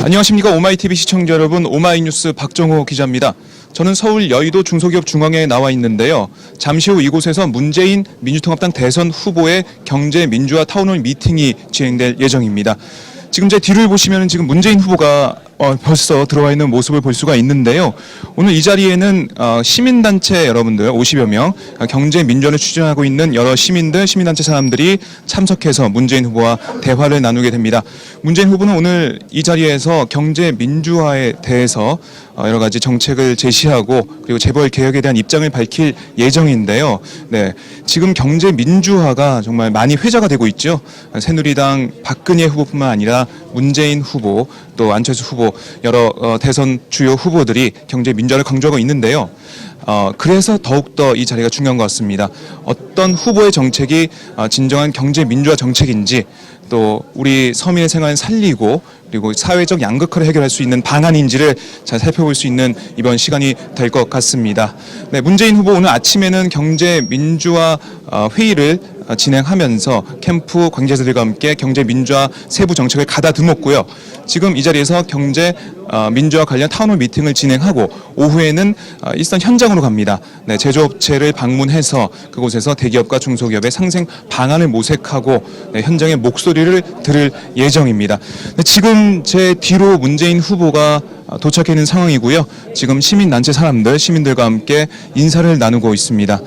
안녕하십니까. 오마이TV 시청자 여러분, 오마이뉴스 박정호 기자입니다. 저는 서울 여의도 중소기업 중앙회에 나와 있는데요. 잠시 후 이곳에서 문재인 민주통합당 대선 후보의 경제 민주화 타운홀 미팅이 진행될 예정입니다. 지금 제 뒤를 보시면 지금 문재인 후보가 벌써 들어와 있는 모습을 볼 수가 있는데요. 오늘 이 자리에는 시민단체 여러분들 50여 명, 경제 민주화를 추진하고 있는 여러 시민들, 시민단체 사람들이 참석해서 문재인 후보와 대화를 나누게 됩니다. 문재인 후보는 오늘 이 자리에서 경제 민주화에 대해서 여러 가지 정책을 제시하고 그리고 재벌 개혁에 대한 입장을 밝힐 예정인데요. 네, 지금 경제 민주화가 정말 많이 회자가 되고 있죠. 새누리당 박근혜 후보뿐만 아니라 문재인 후보 또 안철수 후보 여러 대선 주요 후보들이 경제 민주화를 강조하고 있는데요. 그래서 더욱더 이 자리가 중요한 것 같습니다. 어떤 후보의 정책이 진정한 경제 민주화 정책인지 또 우리 서민의 생활을 살리고 그리고 사회적 양극화를 해결할 수 있는 방안인지를 잘 살펴볼 수 있는 이번 시간이 될 것 같습니다. 네, 문재인 후보 오늘 아침에는 경제 민주화 회의를 진행하면서 캠프 관계자들과 함께 경제 민주화 세부 정책을 가다듬었고요. 지금 이 자리에서 경제 민주화 관련 타운홀 미팅을 진행하고 오후에는 일선 현장으로 갑니다. 네, 제조업체를 방문해서 그곳에서 대기업과 중소기업의 상생 방안을 모색하고 네, 현장의 목소리를 들을 예정입니다. 네, 지금 제 뒤로 문재인 후보가 도착해 있는 상황이고요. 지금 시민단체 사람들, 시민들과 함께 인사를 나누고 있습니다.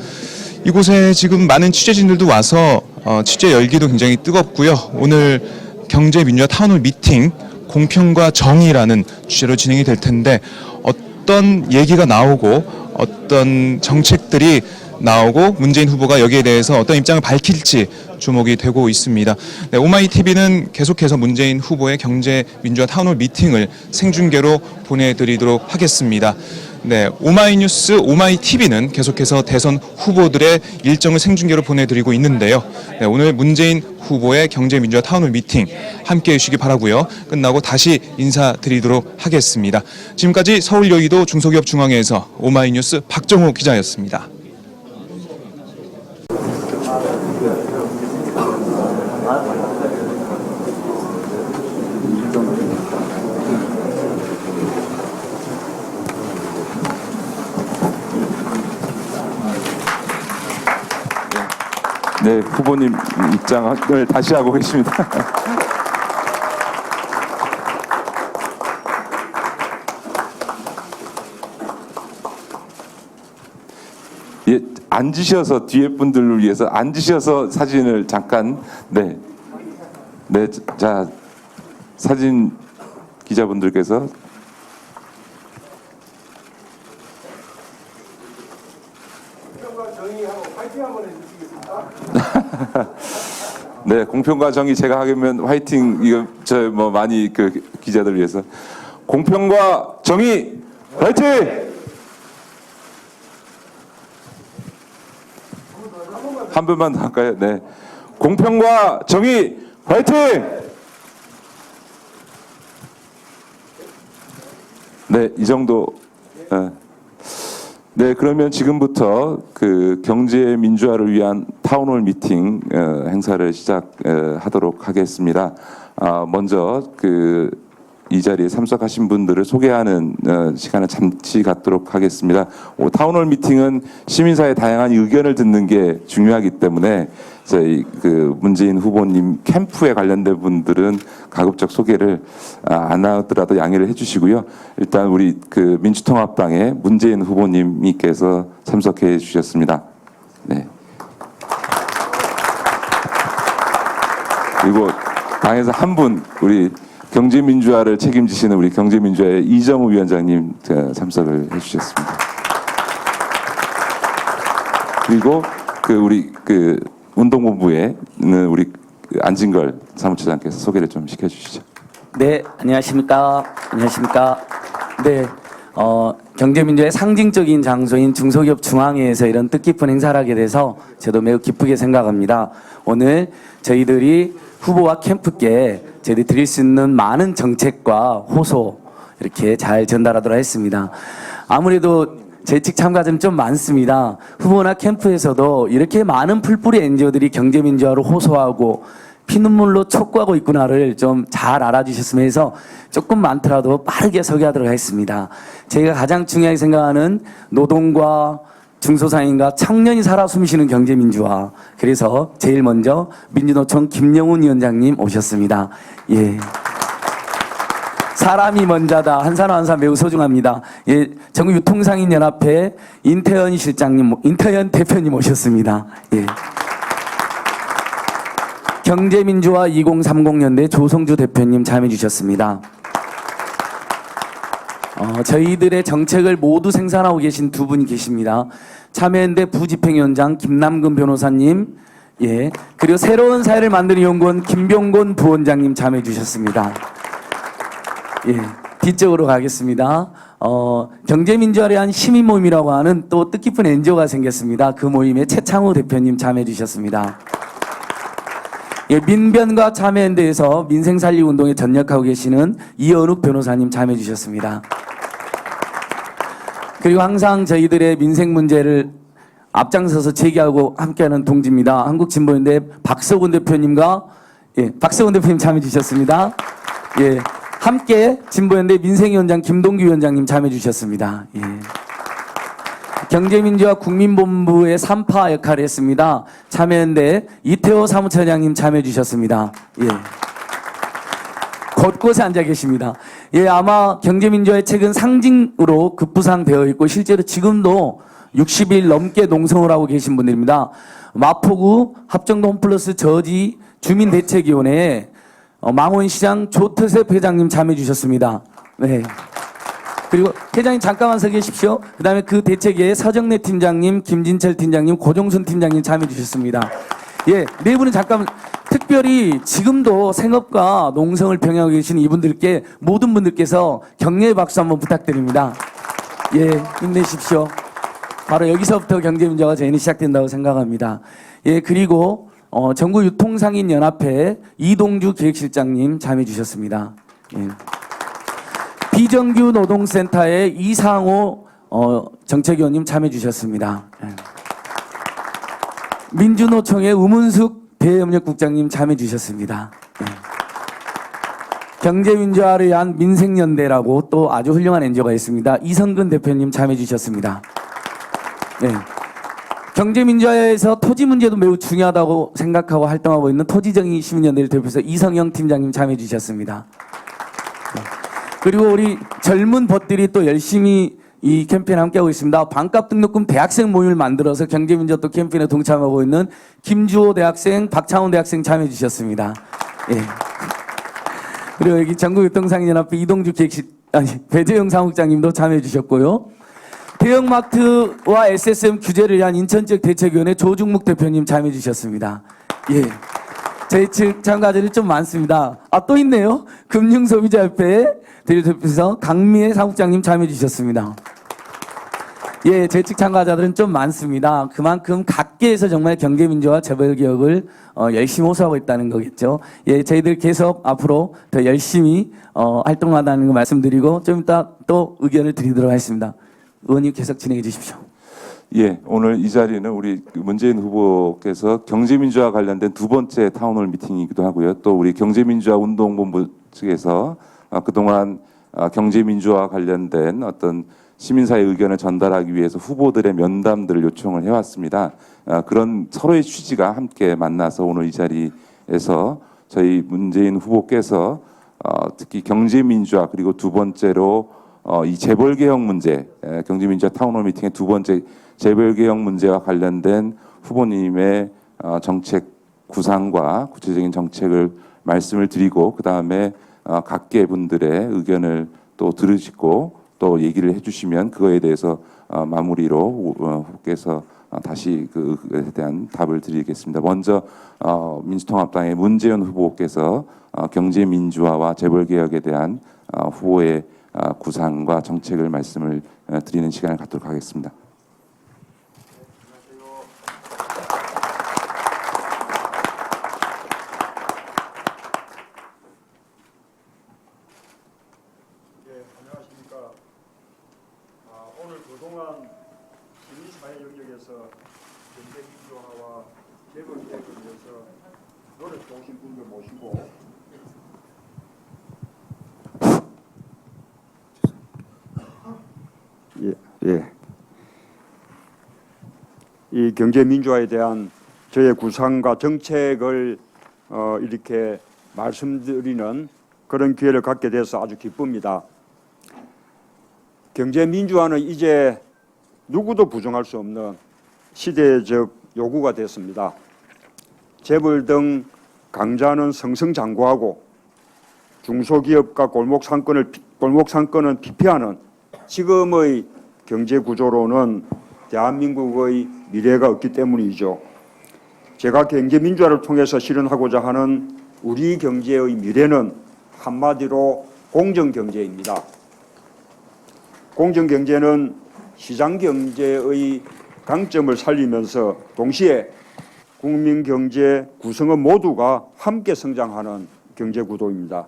이곳에 지금 많은 취재진들도 와서 취재 열기도 굉장히 뜨겁고요. 오늘 경제 민주화 타운홀 미팅 공평과 정의라는 주제로 진행이 될 텐데 어떤 얘기가 나오고 어떤 정책들이 나오고 문재인 후보가 여기에 대해서 어떤 입장을 밝힐지 주목이 되고 있습니다. 네, 오마이TV는 계속해서 문재인 후보의 경제 민주화 타운홀 미팅을 생중계로 보내드리도록 하겠습니다. 네, 오마이뉴스, 오마이TV는 계속해서 대선 후보들의 일정을 생중계로 보내드리고 있는데요. 네, 오늘 문재인 후보의 경제민주화 타운홀 미팅 함께해 주시기 바라고요. 끝나고 다시 인사드리도록 하겠습니다. 지금까지 서울 여의도 중소기업 중앙회에서 오마이뉴스 박정호 기자였습니다. 네, 후보님 입장을 다시 하고 계십니다. 예, 앉으셔서 뒤에 분들을 위해서 앉으셔서 사진을 잠깐 네, 자 사진 기자분들께서 네, 공평과 정의 제가 하면 화이팅 이거 저 뭐 많이 그 기자들 위해서 공평과 정의 화이팅! 한 번만 더 할까요? 네, 공평과 정의 화이팅! 네, 이 정도. 네, 그러면 지금부터 그 경제 민주화를 위한 타운홀 미팅 행사를 시작하도록 하겠습니다. 먼저 이 자리에 참석하신 분들을 소개하는 시간을 잠시 갖도록 하겠습니다. 타운홀 미팅은 시민사회의 다양한 의견을 듣는 게 중요하기 때문에 저희 문재인 후보님 캠프에 관련된 분들은 가급적 소개를 안 하더라도 양해를 해주시고요. 일단 우리 민주통합당의 문재인 후보님께서 참석해 주셨습니다. 네. 그리고 당에서 한 분 우리 경제민주화를 책임지시는 우리 경제민주화의 이정우 위원장님 참석을 해주셨습니다. 그리고 우리 운동본부에 있는 우리 안진걸 사무처장께서 소개를 좀 시켜주시죠. 네, 안녕하십니까. 네, 경제민주화의 상징적인 장소인 중소기업 중앙회에서 이런 뜻깊은 행사를 하게 돼서 저도 매우 기쁘게 생각합니다. 오늘 저희들이 후보와 캠프께 저희들이 드릴 수 있는 많은 정책과 호소 이렇게 잘 전달하도록 했습니다. 아무래도 제 측 참가자는 좀 많습니다. 후보나 캠프에서도 이렇게 많은 풀뿌리 NGO들이 경제민주화를 호소하고 피눈물로 촉구하고 있구나를 좀 잘 알아주셨으면 해서 조금 많더라도 빠르게 소개하도록 하겠습니다. 제가 가장 중요하게 생각하는 노동과 중소상인과 청년이 살아 숨쉬는 경제민주화. 그래서 제일 먼저 민주노총 김영훈 위원장님 오셨습니다. 예. 사람이 먼저다. 한 사람 한 사람 매우 소중합니다. 예, 전국유통상인연합회 인태현 실장님, 인태현 대표님 오셨습니다. 예. 경제민주화 2030년대 조성주 대표님 참여해 주셨습니다. 저희들의 정책을 모두 생산하고 계신 두 분이 계십니다. 참여연대 부집행위원장 김남근 변호사님, 예, 그리고 새로운 사회를 만드는 연구원 김병곤 부원장님 참여해 주셨습니다. 예, 뒤쪽으로 가겠습니다. 경제민주화를 위한 시민모임이라고 하는 또 뜻깊은 NGO가 생겼습니다. 그 모임에 최창우 대표님 참여해 주셨습니다. 예, 민변과 참여연대에서 민생살리운동에 전역하고 계시는 이현욱 변호사님 참여해 주셨습니다. 그리고 항상 저희들의 민생 문제를 앞장서서 제기하고 함께하는 동지입니다. 한국진보연대 박석훈 대표님과 예, 박석훈 대표님 참여해 주셨습니다. 예, 함께 진보연대 민생위원장 김동규 위원장님 참여해 주셨습니다. 예. 경제민주화 국민본부의 3파 역할을 했습니다. 참여연대 이태호 사무처장님 참여해 주셨습니다. 예. 곳곳에 앉아 계십니다. 예, 아마 경제민주화의 최근 상징으로 급부상되어 있고 실제로 지금도 60일 넘게 농성을 하고 계신 분들입니다. 마포구 합정동 홈플러스 저지 주민대책위원회에 망원시장 조태섭 회장님 참여해 주셨습니다. 네. 그리고 회장님 잠깐만 서 계십시오. 그 다음에 그 대책위에 서정래 팀장님, 김진철 팀장님, 고종순 팀장님 참여해 주셨습니다. 예, 네 분은 잠깐 특별히 지금도 생업과 농성을 병행하고 계시는 이분들께 모든 분들께서 격려의 박수 한번 부탁드립니다. 예, 힘내십시오. 바로 여기서부터 경제민주화가 저희는 시작된다고 생각합니다. 예, 그리고 전국유통상인연합회 이동주 기획실장님 참여해 주셨습니다. 예. 비정규 노동센터의 이상호 정책위원님 참여해 주셨습니다. 예. 민주노총의 우문숙 대협력국장님 참여해 주셨습니다. 예. 경제민주화를 위한 민생연대라고 또 아주 훌륭한 NGO가 있습니다. 이성근 대표님 참여해 주셨습니다. 예. 경제민주화에서 토지 문제도 매우 중요하다고 생각하고 활동하고 있는 토지정의 시민연대를 대표해서 이성영 팀장님 참여해 주셨습니다. 그리고 우리 젊은 벗들이 또 열심히 이 캠페인 함께하고 있습니다. 반값 등록금 대학생 모임을 만들어서 경제민주화 또 캠페인에 동참하고 있는 김주호 대학생, 박창훈 대학생 참여해 주셨습니다. 예. 그리고 여기 전국유통상인연합회 이동주 배재영 사무국장님도 참여해 주셨고요. 대형마트와 SSM 규제를 위한 인천 지역 대책위원회 조중묵 대표님 참여해 주셨습니다. 예. 저희 측 참가자들이 좀 많습니다. 또 있네요. 금융소비자협회 대표에서 강미애 사무국장님 참여해 주셨습니다. 예, 저희 측 참가자들은 좀 많습니다. 그만큼 각계에서 정말 경제민주화 재벌개혁을 열심히 호소하고 있다는 거겠죠. 예, 저희들 계속 앞으로 더 열심히 활동하다는 거 말씀드리고 좀 이따 또 의견을 드리도록 하겠습니다. 의원님 계속 진행해 주십시오. 예, 오늘 이 자리는 우리 문재인 후보께서 경제민주화 관련된 두 번째 타운홀 미팅이기도 하고요. 또 우리 경제민주화 운동본부 측에서 그동안 경제민주화 관련된 어떤 시민사회 의견을 전달하기 위해서 후보들의 면담들을 요청을 해왔습니다. 그런 서로의 취지가 함께 만나서 오늘 이 자리에서 저희 문재인 후보께서 특히 경제민주화 그리고 두 번째로 이 재벌개혁 문제, 경제민주화 타운홀 미팅의 두 번째 재벌개혁 문제와 관련된 후보님의 정책 구상과 구체적인 정책을 말씀을 드리고 그 다음에 각계 분들의 의견을 또 들으시고 또 얘기를 해주시면 그거에 대해서 마무리로 후보께서 다시 그에 대한 답을 드리겠습니다. 먼저 민주통합당의 문재인 후보께서 경제민주화와 재벌개혁에 대한 후보의 구상과 정책을 말씀을 드리는 시간을 갖도록 하겠습니다. 예, 안녕하십니까. 오늘 그동안 시민사회 영역에서 경제민주화와 재벌개혁을 위해서 노래 좋으신 분들 모시고 예. 이 경제 민주화에 대한 저의 구상과 정책을 이렇게 말씀드리는 그런 기회를 갖게 돼서 아주 기쁩니다. 경제 민주화는 이제 누구도 부정할 수 없는 시대적 요구가 됐습니다. 재벌 등 강자는 승승장구하고 중소기업과 골목 상권은 피폐하는 지금의 경제 구조로는 대한민국의 미래가 없기 때문이죠. 제가 경제 민주화를 통해서 실현하고자 하는 우리 경제의 미래는 한마디로 공정경제입니다. 공정경제는 시장경제의 강점을 살리면서 동시에 국민경제 구성원 모두가 함께 성장하는 경제구도입니다.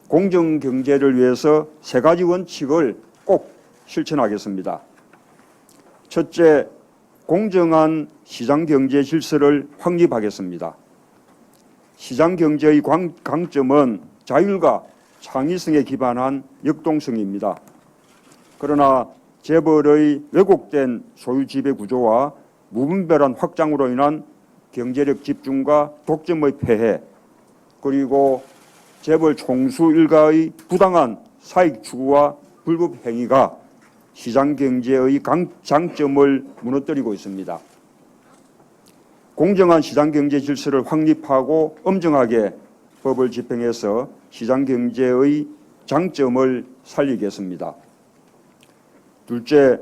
공정경제를 위해서 세 가지 원칙을 꼭 실천하겠습니다. 첫째, 공정한 시장경제 질서를 확립하겠습니다. 시장경제의 강점은 자율과 창의성에 기반한 역동성입니다. 그러나 재벌의 왜곡된 소유지배 구조와 무분별한 확장으로 인한 경제력 집중과 독점의 폐해, 그리고 재벌 총수 일가의 부당한 사익 추구와 불법 행위가 시장경제의 장점을 무너뜨리고 있습니다. 공정한 시장경제 질서를 확립하고 엄정하게 법을 집행해서 시장경제의 장점을 살리겠습니다. 둘째,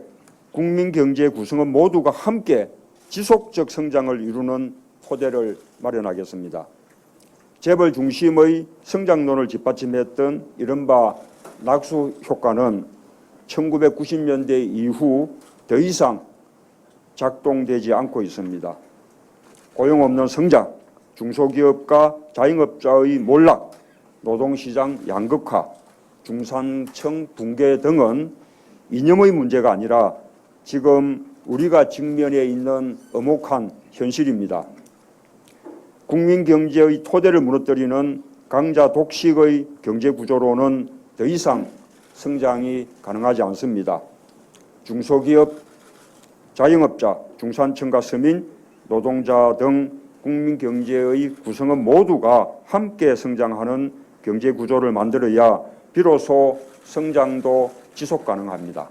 국민경제 구성원 모두가 함께 지속적 성장을 이루는 토대를 마련하겠습니다. 재벌 중심의 성장론을 뒷받침했던 이른바 낙수 효과는 1990년대 이후 더 이상 작동되지 않고 있습니다. 고용 없는 성장, 중소기업과 자영업자의 몰락, 노동시장 양극화, 중산층 붕괴 등은 이념의 문제가 아니라 지금 우리가 직면해 있는 엄혹한 현실입니다. 국민경제의 토대를 무너뜨리는 강자 독식의 경제구조로는 더 이상 성장이 가능하지 않습니다. 중소기업, 자영업자, 중산층과 서민, 노동자 등 국민경제의 구성원 모두가 함께 성장하는 경제구조를 만들어야 비로소 성장도 지속 가능합니다.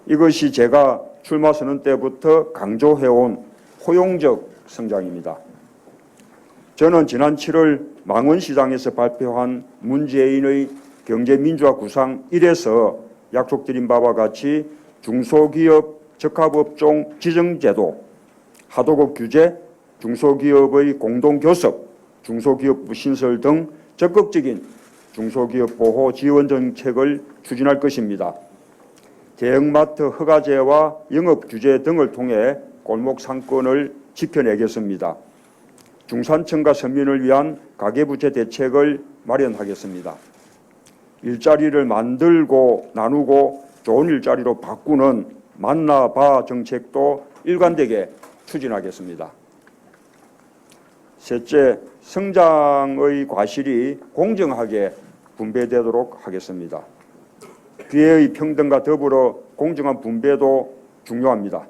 이것이 제가 출마 선언 때부터 강조해온 포용적 성장입니다. 저는 지난 7월 망원시장에서 발표한 문재인의 경제민주화 구상 1에서 약속드린 바와 같이 중소기업 적합업종 지정제도, 하도급 규제, 중소기업의 공동교섭, 중소기업부 신설 등 적극적인 중소기업 보호 지원 정책을 추진할 것입니다. 대형마트 허가제와 영업규제 등을 통해 골목 상권을 지켜내겠습니다. 중산층과 서민을 위한 가계부채 대책을 마련하겠습니다. 일자리를 만들고 나누고 좋은 일자리로 바꾸는 만나봐 정책도 일관되게 추진하겠습니다. 셋째, 성장의 과실이 공정하게 분배되도록 하겠습니다. 기회의 평등과 더불어 공정한 분배도 중요합니다.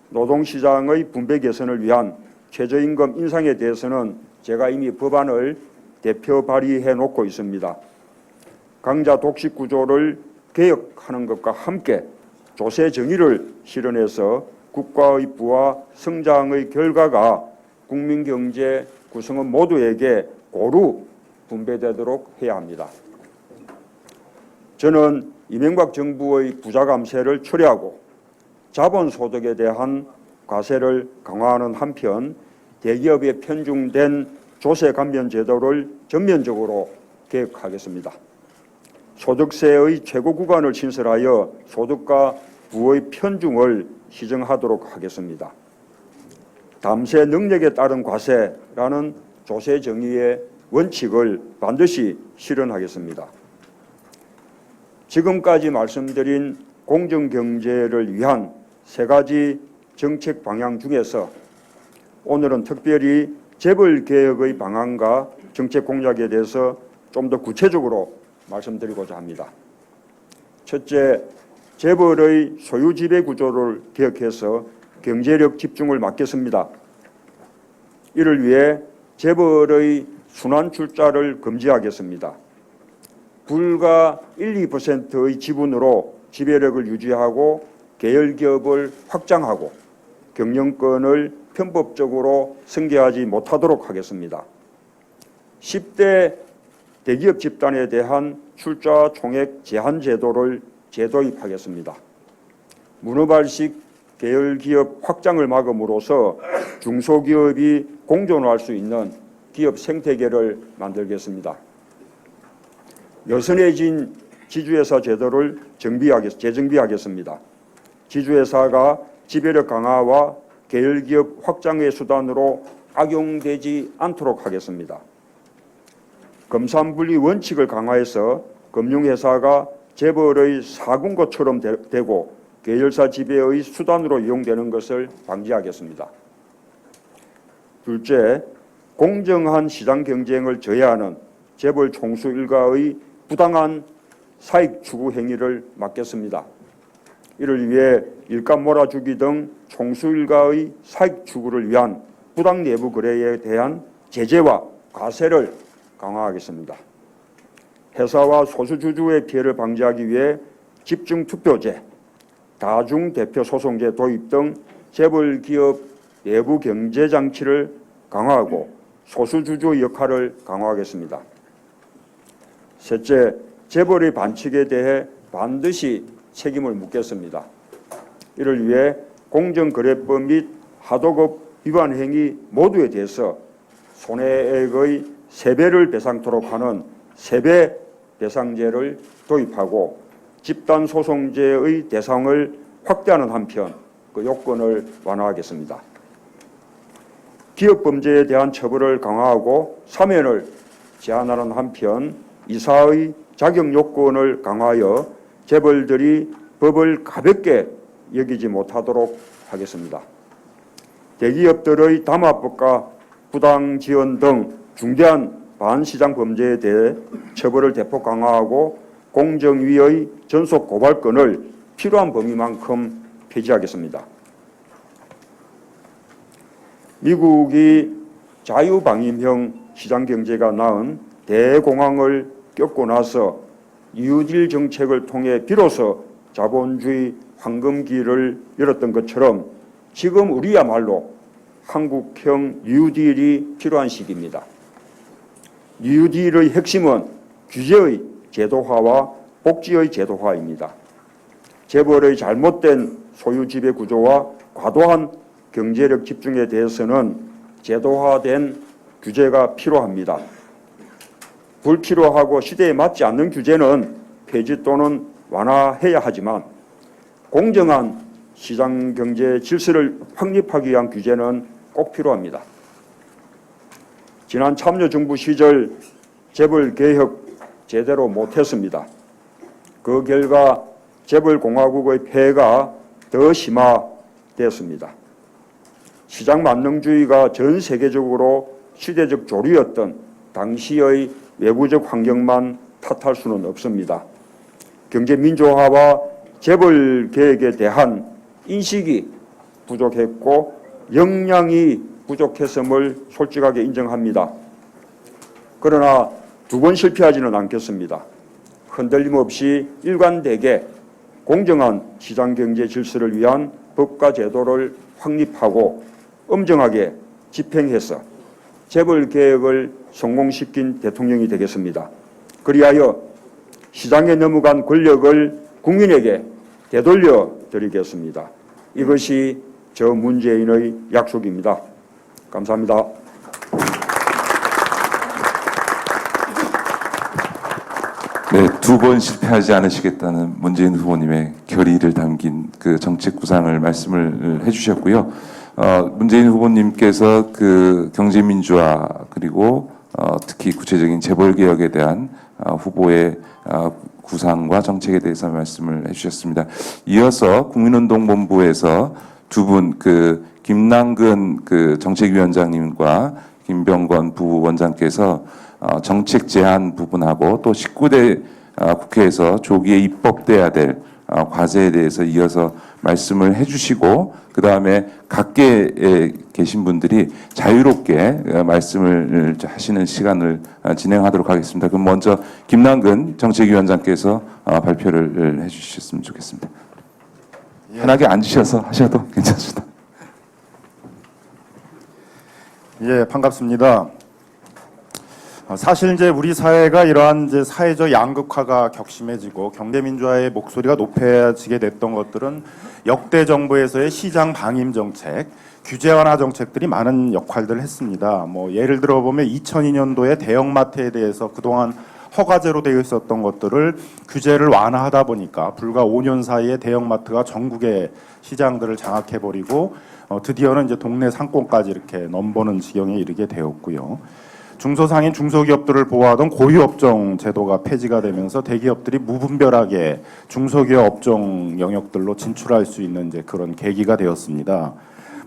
노동시장의 분배 개선을 위한 최저임금 인상에 대해서는 제가 이미 법안을 대표 발의해 놓고 있습니다. 강자 독식 구조를 개혁하는 것과 함께 조세 정의를 실현해서 국가의 부와 성장의 결과가 국민경제 구성원 모두에게 고루 분배되도록 해야 합니다. 저는 이명박 정부의 부자 감세를 철회하고 자본소득에 대한 과세를 강화하는 한편 대기업에 편중된 조세 감면 제도를 전면적으로 개혁하겠습니다. 소득세의 최고 구간을 신설하여 소득과 부의 편중을 시정하도록 하겠습니다. 담세 능력에 따른 과세라는 조세 정의의 원칙을 반드시 실현하겠습니다. 지금까지 말씀드린 공정경제를 위한 세 가지 정책 방향 중에서 오늘은 특별히 재벌 개혁의 방안과 정책 공약에 대해서 좀 더 구체적으로 말씀드리고자 합니다. 첫째, 재벌의 소유 지배 구조를 개혁해서 경제력 집중을 막겠습니다. 이를 위해 재벌의 순환 출자를 금지하겠습니다. 불과 1, 2%의 지분으로 지배력을 유지하고 계열 기업을 확장하고 경영권을 편법적으로 승계하지 못하도록 하겠습니다. 10대 대기업 집단에 대한 출자 총액 제한 제도를 재도입하겠습니다. 문어발식 계열 기업 확장을 막음으로써 중소기업이 공존할 수 있는 기업 생태계를 만들겠습니다. 여선해진 지주회사 제도를 재정비하겠습니다. 지주회사가 지배력 강화와 계열기업 확장의 수단으로 악용되지 않도록 하겠습니다. 검산분리 원칙을 강화해서 금융회사가 재벌의 사군고처럼 되고 계열사 지배의 수단으로 이용되는 것을 방지하겠습니다. 둘째, 공정한 시장 경쟁을 저해하는 재벌 총수 일가의 부당한 사익 추구 행위를 막겠습니다. 이를 위해 일감 몰아주기 등 총수 일가의 사익 추구를 위한 부당 내부 거래에 대한 제재와 과세를 강화하겠습니다. 회사와 소수주주의 피해를 방지하기 위해 집중투표제, 다중대표소송제 도입 등 재벌기업 내부 경제장치를 강화하고 소수주주의 역할을 강화하겠습니다. 셋째, 재벌의 반칙에 대해 반드시 책임을 묻겠습니다. 이를 위해 공정거래법 및 하도급 위반 행위 모두에 대해서 손해액의 3배를 배상토록 하는 세배 배상제를 도입하고 집단소송제의 대상을 확대하는 한편 그 요건을 완화하겠습니다. 기업범죄에 대한 처벌을 강화하고 사면을 제한하는 한편 이사의 자격 요건을 강화하여 재벌들이 법을 가볍게 여기지 못하도록 하겠습니다. 대기업들의 담화법과 부당지원 등 중대한 반시장 범죄에 대해 처벌을 대폭 강화하고 공정위의 전속 고발권을 필요한 범위만큼 폐지하겠습니다. 미국이 자유방임형 시장경제가 낳은 대공황을 겪고 나서 뉴딜 정책을 통해 비로소 자본주의 황금기를 열었던 것처럼 지금 우리야말로 한국형 뉴딜이 필요한 시기입니다. 뉴딜의 핵심은 규제의 제도화와 복지의 제도화입니다. 재벌의 잘못된 소유 지배 구조와 과도한 경제력 집중에 대해서는 제도화된 규제가 필요합니다. 불필요하고 시대에 맞지 않는 규제는 폐지 또는 완화해야 하지만 공정한 시장 경제 질서를 확립하기 위한 규제는 꼭 필요합니다. 지난 참여정부 시절 재벌 개혁 제대로 못했습니다. 그 결과 재벌공화국의 폐해가 더 심화됐습니다. 시장 만능주의가 전 세계적으로 시대적 조류였던 당시의 외부적 환경만 탓할 수는 없습니다. 경제 민주화와 재벌 개혁에 대한 인식이 부족했고 역량이 부족했음을 솔직하게 인정합니다. 그러나 두 번 실패하지는 않겠습니다. 흔들림 없이 일관되게 공정한 시장경제 질서를 위한 법과 제도를 확립하고 엄정하게 집행해서 재벌 개혁을 성공시킨 대통령이 되겠습니다. 그리하여 시장에 넘어간 권력을 국민에게 되돌려 드리겠습니다. 이것이 저 문재인의 약속입니다. 감사합니다. 네, 2번 실패하지 않으시겠다는 문재인 후보님의 결의를 담긴 그 정책 구상을 말씀을 해주셨고요. 문재인 후보님께서 그 경제민주화 그리고 특히 구체적인 재벌개혁에 대한 후보의 구상과 정책에 대해서 말씀을 해주셨습니다. 이어서 국민운동본부에서 두 분 그 김남근 그 정책위원장님과 김병건 부원장께서 정책 제안 부분하고 또 19대 국회에서 조기에 입법돼야 될 과제에 대해서 이어서 말씀을 해주시고 그 다음에 각계에 계신 분들이 자유롭게 말씀을 하시는 시간을 진행하도록 하겠습니다. 그럼 먼저 김남근 정책위원장께서 발표를 해주셨으면 좋겠습니다. 편하게 앉으셔서 하셔도 괜찮습니다. 예, 반갑습니다. 사실 이제 우리 사회가 이러한 이제 사회적 양극화가 격심해지고 경제민주화의 목소리가 높아지게 됐던 것들은 역대 정부에서의 시장 방임 정책, 규제 완화 정책들이 많은 역할들을 했습니다. 뭐 예를 들어 보면 2002년도에 대형마트에 대해서 그동안 허가제로 되어 있었던 것들을 규제를 완화하다 보니까 불과 5년 사이에 대형마트가 전국의 시장들을 장악해버리고 드디어는 이제 동네 상권까지 이렇게 넘보는 지경에 이르게 되었고요. 중소상인 중소기업들을 보호하던 고유업종 제도가 폐지가 되면서 대기업들이 무분별하게 중소기업 업종 영역들로 진출할 수 있는 이제 그런 계기가 되었습니다.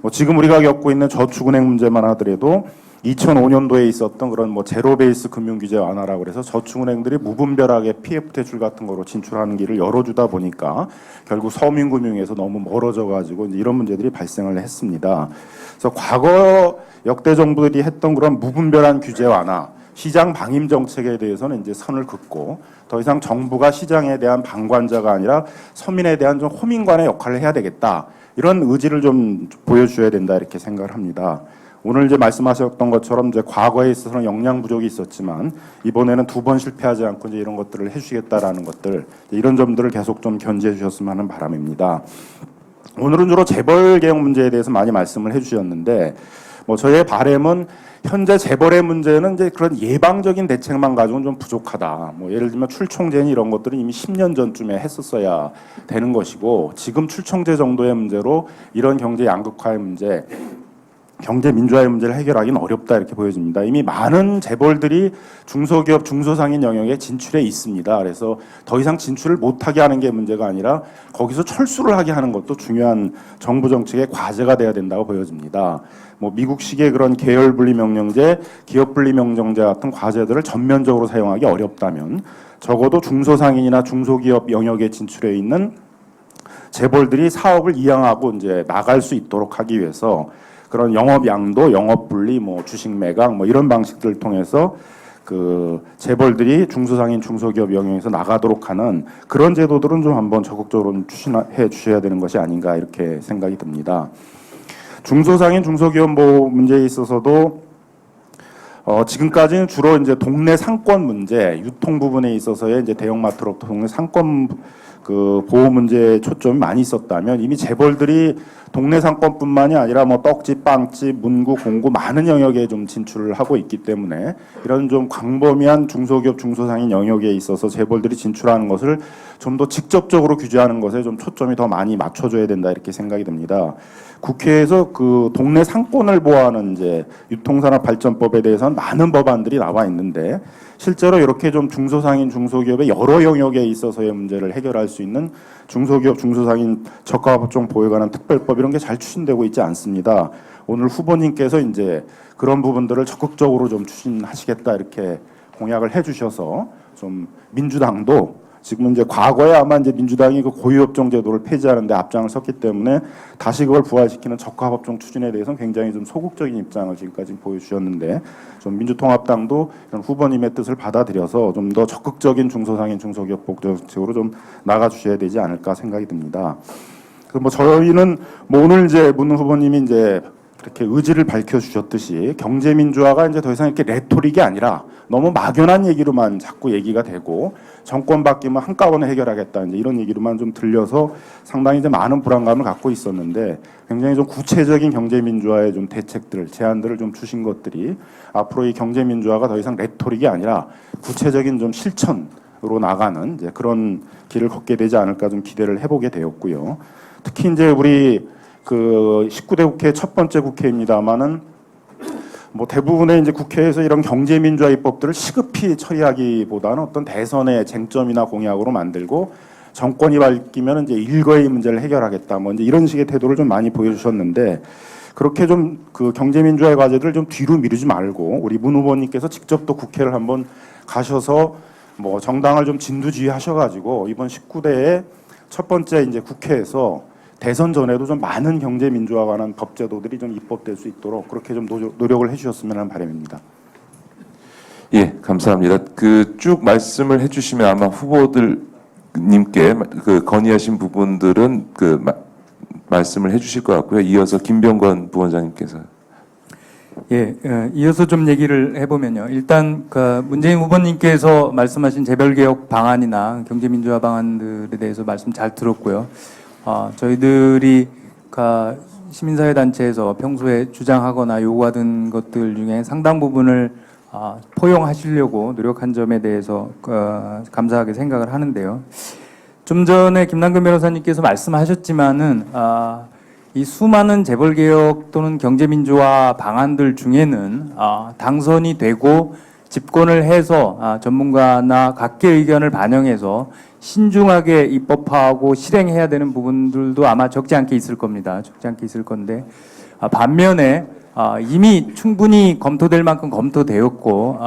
뭐 지금 우리가 겪고 있는 저축은행 문제만 하더라도 2005년도에 있었던 그런 뭐 제로 베이스 금융 규제 완화라고 그래서 저축은행들이 무분별하게 PF 대출 같은 거로 진출하는 길을 열어주다 보니까 결국 서민금융에서 너무 멀어져 가지고 이런 문제들이 발생을 했습니다. 그래서 과거 역대 정부들이 했던 그런 무분별한 규제 완화, 시장 방임 정책에 대해서는 이제 선을 긋고 더 이상 정부가 시장에 대한 방관자가 아니라 서민에 대한 좀 호민관의 역할을 해야 되겠다. 이런 의지를 좀 보여줘야 된다 이렇게 생각을 합니다. 오늘 이제 말씀하셨던 것처럼 이제 과거에 있어서는 역량 부족이 있었지만 이번에는 2번 실패하지 않고 이제 이런 것들을 해주시겠다라는 것들 이런 점들을 계속 좀 견지해 주셨으면 하는 바람입니다. 오늘은 주로 재벌 개혁 문제에 대해서 많이 말씀을 해주셨는데 뭐 저의 바람은 현재 재벌의 문제는 이제 그런 예방적인 대책만 가지고는 좀 부족하다. 뭐 예를 들면 출총제니 이런 것들은 이미 10년 전쯤에 했었어야 되는 것이고 지금 출총제 정도의 문제로 이런 경제 양극화의 문제 경제 민주화의 문제를 해결하기는 어렵다 이렇게 보여집니다. 이미 많은 재벌들이 중소기업, 중소상인 영역에 진출해 있습니다. 그래서 더 이상 진출을 못하게 하는 게 문제가 아니라 거기서 철수를 하게 하는 것도 중요한 정부 정책의 과제가 돼야 된다고 보여집니다. 뭐 미국식의 그런 계열 분리 명령제, 기업 분리 명령제 같은 과제들을 전면적으로 사용하기 어렵다면 적어도 중소상인이나 중소기업 영역에 진출해 있는 재벌들이 사업을 이양하고 이제 나갈 수 있도록 하기 위해서 그런 영업 양도, 영업 분리, 뭐 주식 매각, 뭐 이런 방식들을 통해서 그 재벌들이 중소상인, 중소기업 영역에서 나가도록 하는 그런 제도들은 좀 한번 적극적으로 추진해 주셔야 되는 것이 아닌가 이렇게 생각이 듭니다. 중소상인, 중소기업 보호 문제에 있어서도 지금까지는 주로 이제 동네 상권 문제, 유통 부분에 있어서의 이제 대형마트로부터 동네 상권 그 보호 문제에 초점이 많이 있었다면 이미 재벌들이 동네 상권뿐만이 아니라 뭐 떡집, 빵집, 문구, 공구 많은 영역에 좀 진출을 하고 있기 때문에 이런 좀 광범위한 중소기업, 중소상인 영역에 있어서 재벌들이 진출하는 것을 좀 더 직접적으로 규제하는 것에 좀 초점이 더 많이 맞춰줘야 된다 이렇게 생각이 듭니다. 국회에서 그 동네 상권을 보호하는 이제 유통산업발전법에 대해서는 많은 법안들이 나와 있는데 실제로 이렇게 좀 중소상인 중소기업의 여러 영역에 있어서의 문제를 해결할 수 있는 중소기업 중소상인 저가업종 보호에 관한 특별법 이런 게 잘 추진되고 있지 않습니다. 오늘 후보님께서 이제 그런 부분들을 적극적으로 좀 추진하시겠다 이렇게 공약을 해주셔서 좀 민주당도 지금 이제 과거에 아마 이제 민주당이 그 고유업종 제도를 폐지하는데 앞장을 섰기 때문에 다시 그걸 부활시키는 적합업종 추진에 대해서는 굉장히 좀 소극적인 입장을 지금까지 보여주셨는데 좀 민주통합당도 이런 후보님의 뜻을 받아들여서 좀 더 적극적인 중소상인 중소기업 복 정책으로 좀 나가주셔야 되지 않을까 생각이 듭니다. 그래서 뭐 저희는 뭐 오늘 이제 문 후보님이 이제 그렇게 의지를 밝혀주셨듯이 경제민주화가 이제 더 이상 이렇게 레토릭이 아니라 너무 막연한 얘기로만 자꾸 얘기가 되고 정권 바뀌면 한꺼번에 해결하겠다 이제 이런 얘기로만 좀 들려서 상당히 이제 많은 불안감을 갖고 있었는데 굉장히 좀 구체적인 경제민주화의 좀 대책들, 제안들을 좀 주신 것들이 앞으로 이 경제민주화가 더 이상 레토릭이 아니라 구체적인 좀 실천으로 나가는 이제 그런 길을 걷게 되지 않을까 좀 기대를 해보게 되었고요. 특히 이제 우리 그 19대 국회 첫 번째 국회입니다만은 뭐 대부분의 이제 국회에서 이런 경제민주화 입법들을 시급히 처리하기보다는 어떤 대선의 쟁점이나 공약으로 만들고 정권이 바뀌면 이제 일거의 문제를 해결하겠다 뭐 이제 이런 식의 태도를 좀 많이 보여주셨는데 그렇게 좀 그 경제민주화의 과제들을 좀 뒤로 미루지 말고 우리 문 후보님께서 직접 또 국회를 한번 가셔서 뭐 정당을 좀 진두지휘하셔가지고 이번 19대에 첫 번째 이제 국회에서 대선 전에도 좀 많은 경제민주화 관한 법제도들이 좀 입법될 수 있도록 그렇게 좀 노력을 해주셨으면 하는 바람입니다. 예, 감사합니다. 그 쭉 말씀을 해주시면 아마 후보들님께 그 건의하신 부분들은 말씀을 해주실 것 같고요. 이어서 김병건 부원장님께서. 예, 이어서 좀 얘기를 해보면요. 일단 그 문재인 후보님께서 말씀하신 재벌개혁 방안이나 경제민주화 방안들에 대해서 말씀 잘 들었고요. 저희들이 그 시민사회단체에서 평소에 주장하거나 요구하던 것들 중에 상당 부분을 포용하시려고 노력한 점에 대해서 감사하게 생각을 하는데요. 좀 전에 김남근 변호사님께서 말씀하셨지만은 이 수많은 재벌개혁 또는 경제민주화 방안들 중에는 당선이 되고 집권을 해서 전문가나 각계 의견을 반영해서 신중하게 입법화하고 실행해야 되는 부분들도 아마 적지 않게 있을 겁니다. 적지 않게 있을 건데 반면에 이미 충분히 검토될 만큼 검토되었고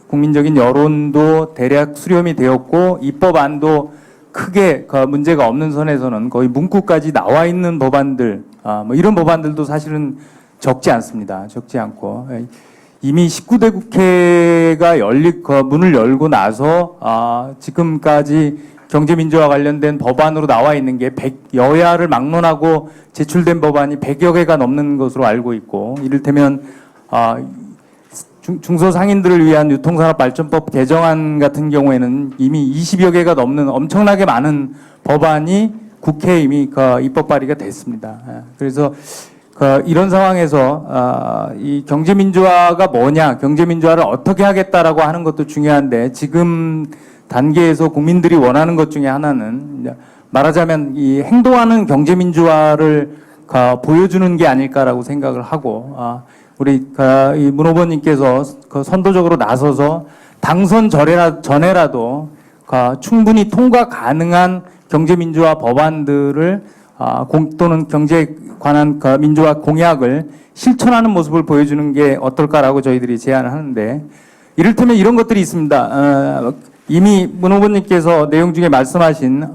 국민적인 여론도 대략 수렴이 되었고 입법안도 크게 문제가 없는 선에서는 거의 문구까지 나와 있는 법안들 뭐 이런 법안들도 사실은 적지 않습니다. 적지 않고 이미 19대 국회가 문을 열고 나서 지금까지 경제민주화 관련된 법안으로 나와 있는 게 여야를 막론하고 제출된 법안이 100여 개가 넘는 것으로 알고 있고 이를테면 중소상인들을 위한 유통산업발전법 개정안 같은 경우에는 이미 20여 개가 넘는 엄청나게 많은 법안이 국회에 이미 입법 발의가 됐습니다. 그래서 이런 상황에서 이 경제민주화가 뭐냐, 경제민주화를 어떻게 하겠다라고 하는 것도 중요한데 지금 단계에서 국민들이 원하는 것 중에 하나는 말하자면 이 행동하는 경제민주화를 보여주는 게 아닐까라고 생각을 하고 우리 이 문 후보님께서 선도적으로 나서서 당선 전에라도 충분히 통과 가능한 경제민주화 법안들을 또는 경제에 관한 민주화 공약을 실천하는 모습을 보여주는 게 어떨까라고 저희들이 제안을 하는데 이를테면 이런 것들이 있습니다. 이미 문 후보님께서 내용 중에 말씀하신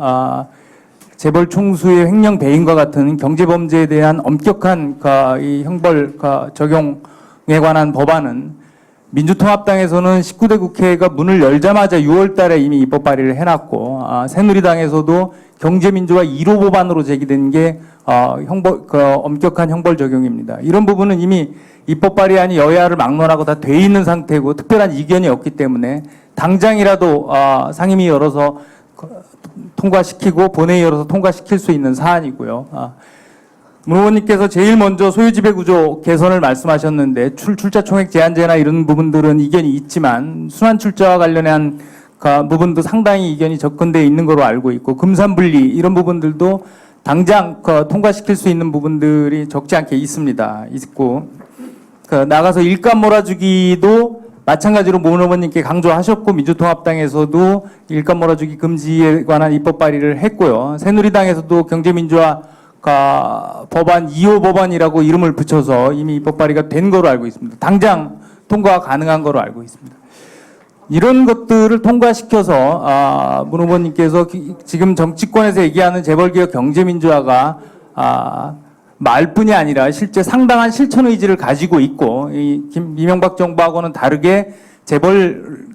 재벌 총수의 횡령 배임과 같은 경제범죄에 대한 엄격한 이 형벌 적용에 관한 법안은 민주통합당에서는 19대 국회가 문을 열자마자 6월 달에 이미 입법 발의를 해놨고 새누리당에서도 경제민주화 1호 법안으로 제기된 게 엄격한 형벌 적용입니다. 이런 부분은 이미 입법 발의안이 여야를 막론하고 다 돼 있는 상태고 특별한 이견이 없기 때문에 당장이라도 상임위 열어서 통과시키고 본회의 열어서 통과시킬 수 있는 사안이고요. 문 의원님께서 제일 먼저 소유지배구조 개선을 말씀하셨는데 출자 총액 제한제나 이런 부분들은 이견이 있지만 순환출자와 관련한 부분도 상당히 이견이 접근되어 있는 걸로 알고 있고 금산분리 이런 부분들도 당장 통과시킬 수 있는 부분들이 적지 않게 있습니다. 있고 나가서 일감 몰아주기도 마찬가지로 문 의원님께 강조하셨고 민주통합당에서도 일감 몰아주기 금지에 관한 입법 발의를 했고요. 새누리당에서도 경제민주화 법안 2호 법안이라고 이름을 붙여서 이미 입법 발의가 된 거로 알고 있습니다. 당장 통과가 가능한 거로 알고 있습니다. 이런 것들을 통과시켜서 문 후보님께서 지금 정치권에서 얘기하는 재벌개혁 경제민주화가 말뿐이 아니라 실제 상당한 실천 의지를 가지고 있고 이명박 정부하고는 다르게 재벌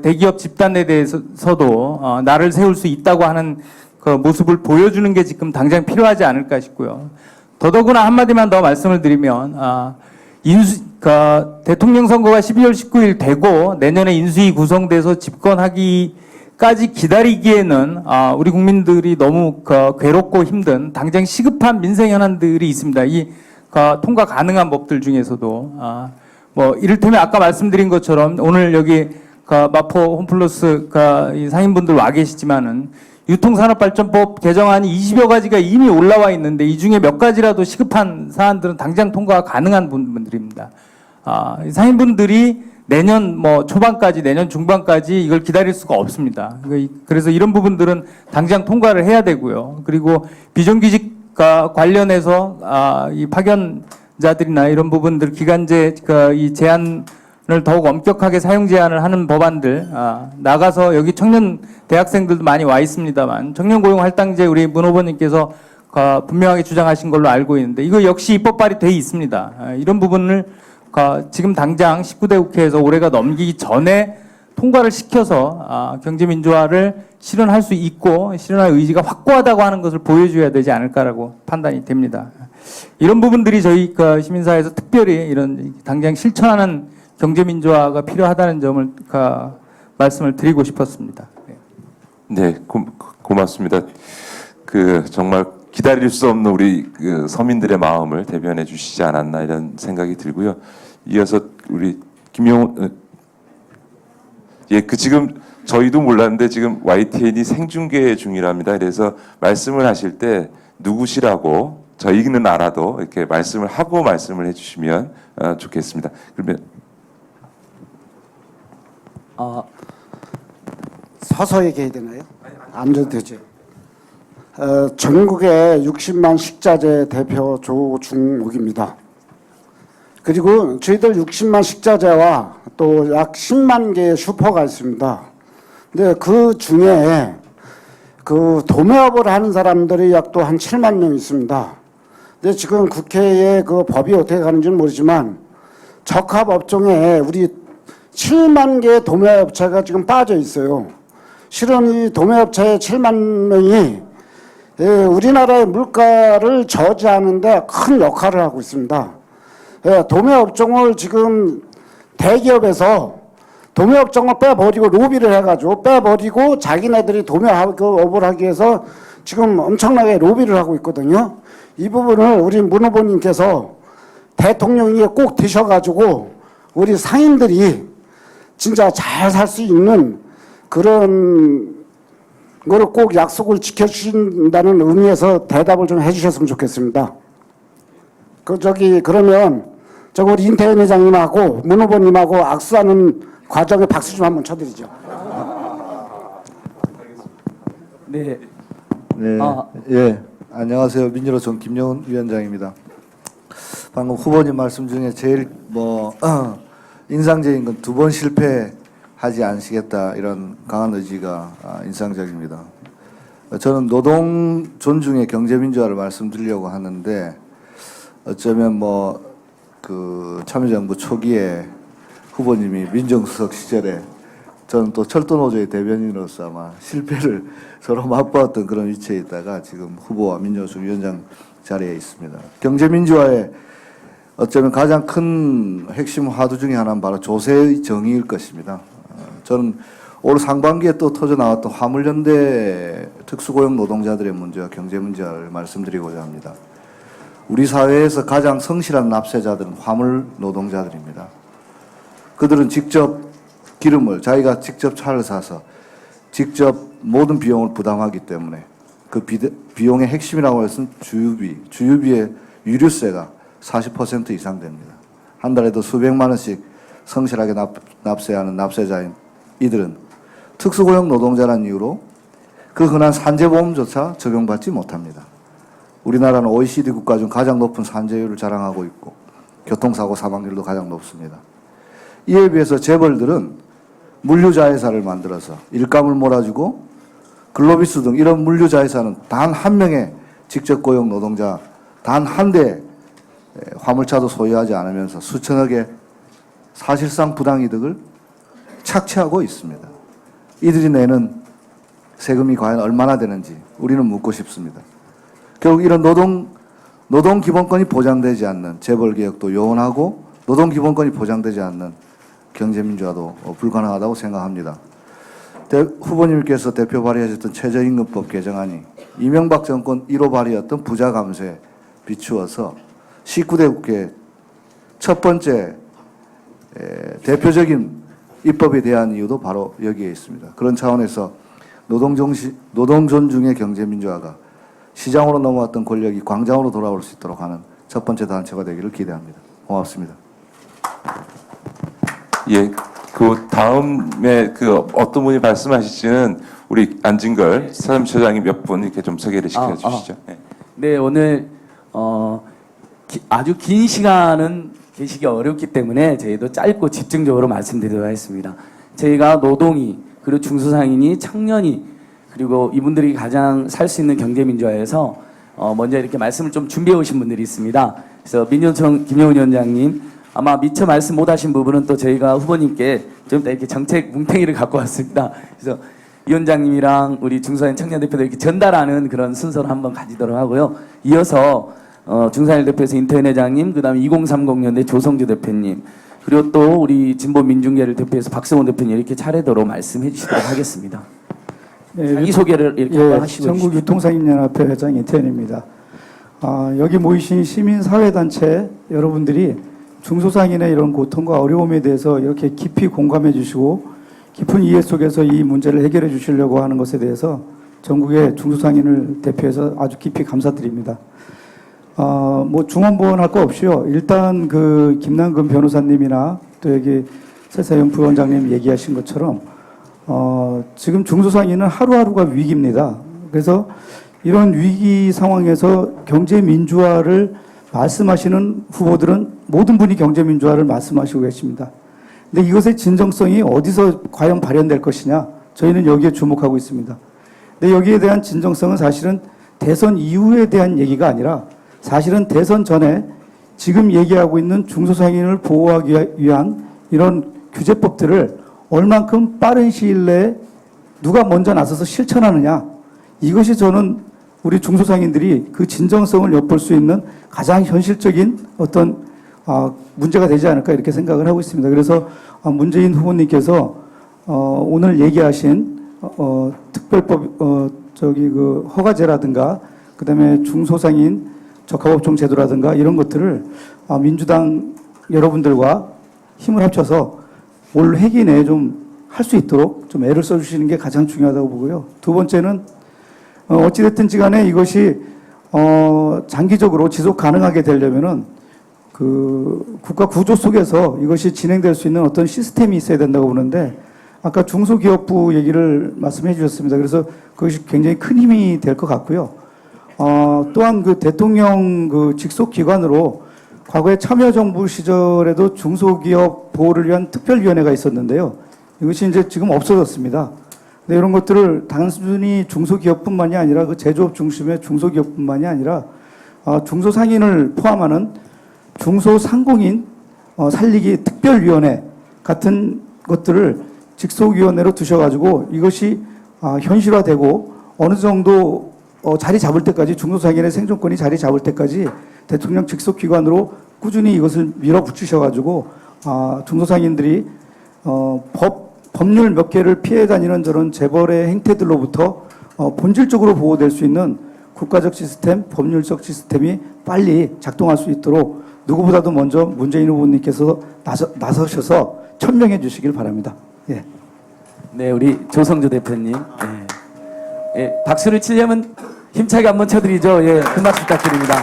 대기업 집단에 대해서도 나를 세울 수 있다고 하는 모습을 보여주는 게 지금 당장 필요하지 않을까 싶고요. 더더구나 한마디만 더 말씀을 드리면 대통령 선거가 12월 19일 되고 내년에 인수위 구성돼서 집권하기까지 기다리기에는 우리 국민들이 너무 괴롭고 힘든 당장 시급한 민생 현안들이 있습니다. 이 통과 가능한 법들 중에서도 뭐 이를테면 아까 말씀드린 것처럼 오늘 여기 마포 홈플러스 이 상인분들 와 계시지만은 유통산업발전법 개정안이 20여 가지가 이미 올라와 있는데 이 중에 몇 가지라도 시급한 사안들은 당장 통과가 가능한 부분들입니다. 상인분들이 내년 초반까지 내년 중반까지 이걸 기다릴 수가 없습니다. 그래서 이런 부분들은 당장 통과를 해야 되고요. 그리고 비정규직 관련해서 이 파견자들이나 이런 부분들 기간제 이 제한을 더욱 엄격하게 사용 제한을 하는 법안들 나가서 여기 청년 대학생들도 많이 와 있습니다만 청년 고용 할당제 우리 문 후보님께서 분명하게 주장하신 걸로 알고 있는데 이거 역시 입법 발의돼 있습니다. 이런 부분을 지금 당장 19대 국회에서 올해가 넘기기 전에 통과를 시켜서 경제민주화를 실현할 수 있고 실현할 의지가 확고하다고 하는 것을 보여줘야 되지 않을까라고 판단이 됩니다. 이런 부분들이 저희 시민사회에서 특별히 이런 당장 실천하는 경제민주화가 필요하다는 점을 말씀을 드리고 싶었습니다. 네, 고맙습니다. 정말 기다릴 수 없는 우리 서민들의 마음을 대변해 주시지 않았나 이런 생각이 들고요. 이어서 우리 김용훈 지금 저희도 몰랐는데 지금 YTN이 생중계 중이랍니다. 그래서 말씀을 하실 때 누구시라고 저희는 알아도 이렇게 말씀을 하고 말씀을 해주시면 좋겠습니다. 그러면 서서 얘기해야 되나요? 앉아도 되죠. 전국의 60만 식자재 대표 조중욱입니다. 그리고 저희들 60만 식자재와 또 약 10만 개의 슈퍼가 있습니다. 근데 그 중에 도매업을 하는 사람들이 약 또 한 7만 명 있습니다. 근데 지금 국회에 법이 어떻게 가는지는 모르지만 적합업종에 우리 7만 개의 도매업체가 지금 빠져 있어요. 실은 이 도매업체 7만 명이 우리나라의 물가를 저지하는데 큰 역할을 하고 있습니다. 도매업종을 지금 대기업에서 도매업종을 빼버리고 로비를 해가지고 빼버리고 자기네들이 도매업을 하기 위해서 지금 엄청나게 로비를 하고 있거든요. 이 부분을 우리 문 후보님께서 대통령이 꼭 드셔가지고 우리 상인들이 진짜 잘 살 수 있는 그런 거를 꼭 약속을 지켜주신다는 의미에서 대답을 좀 해주셨으면 좋겠습니다. 그러면 우리 인태현 회장님하고 문 후보님하고 악수하는 과정에 박수 좀 한번 쳐드리죠. 네. 네, 예, 안녕하세요. 민주노총 김용훈 위원장입니다. 방금 후보님 말씀 중에 제일 인상적인 건 2번 실패하지 않으시겠다 이런 강한 의지가 인상적입니다. 저는 노동 존중의 경제민주화를 말씀드리려고 하는데 어쩌면 참여정부 초기에 후보님이 민정수석 시절에 저는 또 철도노조의 대변인으로서 아마 실패를 서로 맛보았던 그런 위치에 있다가 지금 후보와 민정수석 위원장 자리에 있습니다. 경제민주화의 어쩌면 가장 큰 핵심 화두 중에 하나는 바로 조세의 정의일 것입니다. 저는 올 상반기에 또 터져 나왔던 화물연대 특수고용 노동자들의 문제와 경제 문제를 말씀드리고자 합니다. 우리 사회에서 가장 성실한 납세자들은 화물 노동자들입니다. 그들은 직접 기름을 자기가 직접 차를 사서 직접 모든 비용을 부담하기 때문에 그 비용의 핵심이라고 해서는 주유비의 유류세가 40% 이상 됩니다. 한 달에도 수백만 원씩 성실하게 납세하는 납세자인 이들은 특수고용 노동자라는 이유로 그 흔한 산재보험조차 적용받지 못합니다. 우리나라는 OECD 국가 중 가장 높은 산재율을 자랑하고 있고 교통사고 사망률도 가장 높습니다. 이에 비해서 재벌들은 물류자회사를 만들어서 일감을 몰아주고 글로비스 등 이런 물류자회사는 단 한 명의 직접 고용 노동자 단 한 대 화물차도 소유하지 않으면서 수천억의 사실상 부당이득을 착취하고 있습니다. 이들이 내는 세금이 과연 얼마나 되는지 우리는 묻고 싶습니다. 결국 이런 노동 기본권이 보장되지 않는 재벌 개혁도 요원하고 노동 기본권이 보장되지 않는 경제민주화도 불가능하다고 생각합니다. 후보님께서 대표 발의하셨던 최저임금법 개정안이 이명박 정권 1호 발의였던 부자 감세에 비추어서 19대 국회 첫 번째 대표적인 입법에 대한 이유도 바로 여기에 있습니다. 그런 차원에서 노동 존중의 경제민주화가 시장으로 넘어왔던 권력이 광장으로 돌아올 수 있도록 하는 첫 번째 단체가 되기를 기대합니다. 고맙습니다. 예, 다음에 어떤 분이 말씀하실지는 우리 안진걸 사무처장이 몇 분 이렇게 좀 소개를 시켜주시죠. 네. 네, 오늘 아주 긴 시간은 계시기 어렵기 때문에 저희도 짧고 집중적으로 말씀드리도록 하겠습니다. 저희가 노동이, 그리고 중소상인이, 청년이, 그리고 이분들이 가장 살 수 있는 경제민주화에서 먼저 이렇게 말씀을 좀 준비해 오신 분들이 있습니다. 그래서 민주노총 김영훈 위원장님, 아마 미처 말씀 못 하신 부분은 또 저희가 후보님께 좀 이따 이렇게 정책 뭉탱이를 갖고 왔습니다. 그래서 위원장님이랑 우리 중소상인 청년 대표들 이렇게 전달하는 그런 순서를 한번 가지도록 하고요. 이어서 중소상인 대표에서 인터넷 회장님, 그다음에 2030년대 조성주 대표님, 그리고 또 우리 진보 민중계를 대표해서 박성원 대표님 이렇게 차례대로 말씀해 주시도록 하겠습니다. 네, 자기 소개를 이렇게 한번 하시고 전국 유통상인연합회 회장 이태현입니다. 여기 모이신 시민사회단체 여러분들이 중소상인의 이런 고통과 어려움에 대해서 이렇게 깊이 공감해 주시고 깊은 이해 속에서 이 문제를 해결해 주시려고 하는 것에 대해서 전국의 중소상인을 대표해서 아주 깊이 감사드립니다. 뭐 중원부원할 거 없이요. 일단 그 김남근 변호사님이나 또 여기 세사연 부원장님 얘기하신 것처럼 지금 중소상인은 하루하루가 위기입니다. 그래서 이런 위기 상황에서 경제 민주화를 말씀하시는 후보들은 모든 분이 경제 민주화를 말씀하시고 계십니다. 근데 이것의 진정성이 어디서 과연 발현될 것이냐? 저희는 여기에 주목하고 있습니다. 근데 여기에 대한 진정성은 사실은 대선 이후에 대한 얘기가 아니라 사실은 대선 전에 지금 얘기하고 있는 중소상인을 보호하기 위한 이런 규제법들을 얼만큼 빠른 시일 내에 누가 먼저 나서서 실천하느냐, 이것이 저는 우리 중소상인들이 그 진정성을 엿볼 수 있는 가장 현실적인 어떤 문제가 되지 않을까 이렇게 생각을 하고 있습니다. 그래서 문재인 후보님께서 오늘 얘기하신 특별법 그 허가제라든가 그다음에 중소상인 적합업종 제도라든가 이런 것들을 민주당 여러분들과 힘을 합쳐서 올 회기 내에 좀 할 수 있도록 좀 애를 써주시는 게 가장 중요하다고 보고요. 두 번째는 어찌됐든지 간에 이것이 장기적으로 지속 가능하게 되려면은 그 국가 구조 속에서 이것이 진행될 수 있는 어떤 시스템이 있어야 된다고 보는데, 아까 중소기업부 얘기를 말씀해 주셨습니다. 그래서 그것이 굉장히 큰 힘이 될 것 같고요. 또한 그 대통령 그 직속 기관으로 과거에 참여정부 시절에도 중소기업 보호를 위한 특별위원회가 있었는데요. 이것이 이제 지금 없어졌습니다. 근데 이런 것들을 단순히 중소기업뿐만이 아니라 그 제조업 중심의 중소기업뿐만이 아니라 중소상인을 포함하는 중소상공인 살리기 특별위원회 같은 것들을 직속위원회로 두셔가지고 이것이 현실화되고 어느 정도 자리 잡을 때까지, 중소상인의 생존권이 자리 잡을 때까지 대통령 직속기관으로 꾸준히 이것을 밀어붙이셔가지고 중소상인들이 법률 몇 개를 피해 다니는 저런 재벌의 행태들로부터 본질적으로 보호될 수 있는 국가적 시스템, 법률적 시스템이 빨리 작동할 수 있도록 누구보다도 먼저 문재인 후보님께서 나서셔서 천명해 주시길 바랍니다. 예. 네, 우리 조성주 대표님. 네. 예, 박수를 치려면 힘차게 한번 쳐드리죠. 예, 큰 박수 부탁드립니다.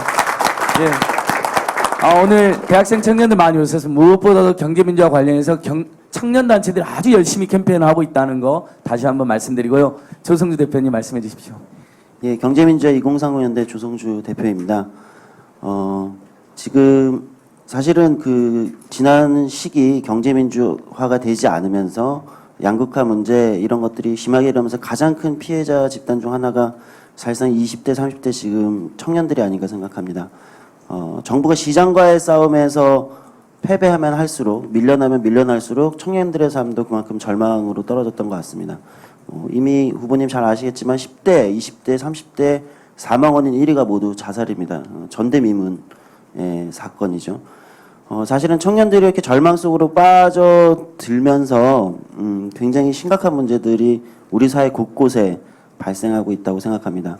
예. 오늘 대학생 청년들 많이 오셔서 무엇보다도 경제민주화 관련해서 청년단체들이 아주 열심히 캠페인을 하고 있다는 거 다시 한번 말씀드리고요. 조성주 대표님 말씀해 주십시오. 예, 경제민주화 2030년대 조성주 대표입니다. 지금 사실은 그 지난 시기 경제민주화가 되지 않으면서 양극화 문제 이런 것들이 심하게 일어나면서 가장 큰 피해자 집단 중 하나가 사실상 20대, 30대 지금 청년들이 아닌가 생각합니다. 정부가 시장과의 싸움에서 패배하면 할수록, 밀려나면 밀려날수록 청년들의 삶도 그만큼 절망으로 떨어졌던 것 같습니다. 이미 후보님 잘 아시겠지만 10대, 20대, 30대 사망 원인 1위가 모두 자살입니다. 전대미문의 사건이죠. 사실은 청년들이 이렇게 절망 속으로 빠져들면서 굉장히 심각한 문제들이 우리 사회 곳곳에 발생하고 있다고 생각합니다.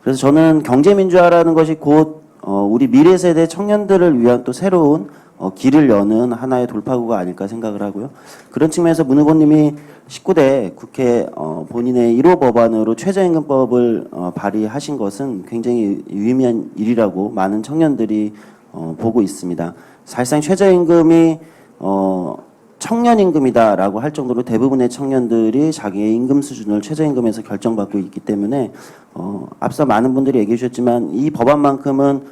그래서 저는 경제민주화라는 것이 곧 우리 미래 세대 청년들을 위한 또 새로운 길을 여는 하나의 돌파구가 아닐까 생각을 하고요. 그런 측면에서 문 후보님이 19대 국회 본인의 1호 법안으로 최저임금법을 발의하신 것은 굉장히 유의미한 일이라고 많은 청년들이 보고 있습니다. 사실상 최저임금이 청년임금이다라고 할 정도로 대부분의 청년들이 자기의 임금 수준을 최저임금에서 결정받고 있기 때문에 앞서 많은 분들이 얘기해 주셨지만 이 법안만큼은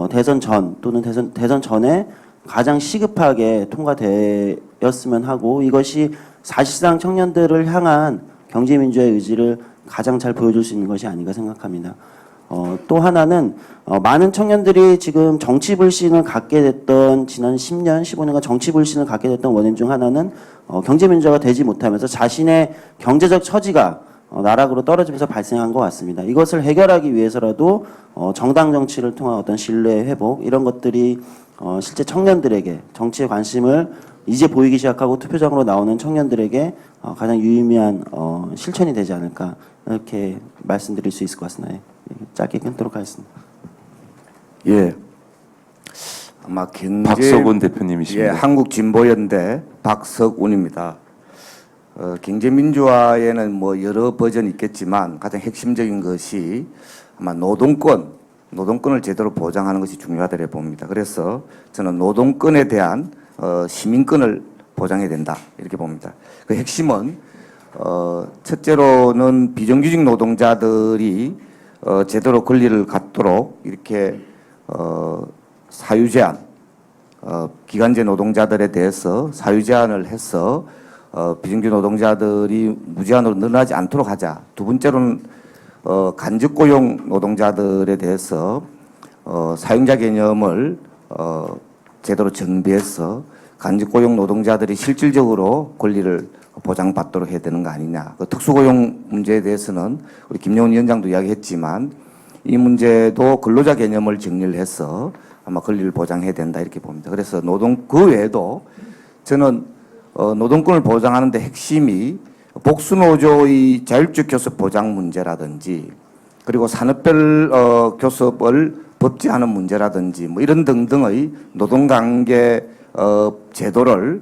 대선 전 또는 대선 전에 가장 시급하게 통과되었으면 하고 이것이 사실상 청년들을 향한 경제민주화의 의지를 가장 잘 보여줄 수 있는 것이 아닌가 생각합니다. 또 하나는 많은 청년들이 지금 정치 불신을 갖게 됐던 지난 10년, 15년간 정치 불신을 갖게 됐던 원인 중 하나는 경제민주화가 되지 못하면서 자신의 경제적 처지가 나락으로 떨어지면서 발생한 것 같습니다. 이것을 해결하기 위해서라도 정당 정치를 통한 어떤 신뢰 회복 이런 것들이 실제 청년들에게 정치에 관심을 이제 보이기 시작하고 투표장으로 나오는 청년들에게 가장 유의미한 실천이 되지 않을까 이렇게 말씀드릴 수 있을 것 같습니다. 짧게 끊도록 하겠습니다. 예. 아마 박석운 대표님이십니다. 예, 한국진보연대 박석운입니다. 경제민주화에는 뭐 여러 버전이 있겠지만 가장 핵심적인 것이 아마 노동권을 제대로 보장하는 것이 중요하다고 봅니다. 그래서 저는 노동권에 대한 시민권을 보장해야 된다 이렇게 봅니다. 그 핵심은 첫째로는 비정규직 노동자들이 제대로 권리를 갖도록 이렇게 사유 제한, 기간제 노동자들에 대해서 사유 제한을 해서 비정규직 노동자들이 무제한으로 늘어나지 않도록 하자. 두 번째로는 간접 고용 노동자들에 대해서 사용자 개념을 제대로 정비해서 간접 고용 노동자들이 실질적으로 권리를 보장받도록 해야 되는 거 아니냐. 그 특수고용 문제에 대해서는 우리 김영훈 위원장도 이야기했지만 이 문제도 근로자 개념을 정리를 해서 아마 권리를 보장해야 된다 이렇게 봅니다. 그래서 그 외에도 저는 노동권을 보장하는데 핵심이 복수노조의 자율적 교섭 보장 문제라든지 그리고 산업별 교섭을 법제하는 문제라든지 뭐 이런 등등의 노동관계 제도를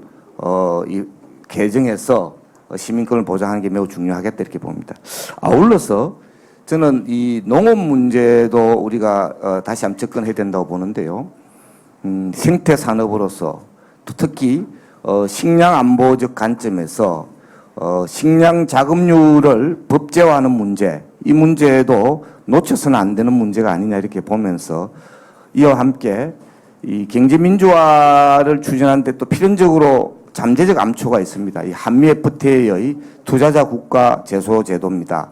개정해서 시민권을 보장하는 게 매우 중요하겠다 이렇게 봅니다. 아울러서 저는 이 농업 문제도 우리가 다시 한번 접근해야 된다고 보는데요. 생태 산업으로서 또 특히 식량 안보적 관점에서 식량 자급률을 법제화하는 문제, 이 문제도 놓쳐서는 안 되는 문제가 아니냐 이렇게 보면서 이와 함께 이 경제민주화를 추진하는데 또 필연적으로 잠재적 암초가 있습니다. 이 한미 FTA의 투자자 국가 제소 제도입니다.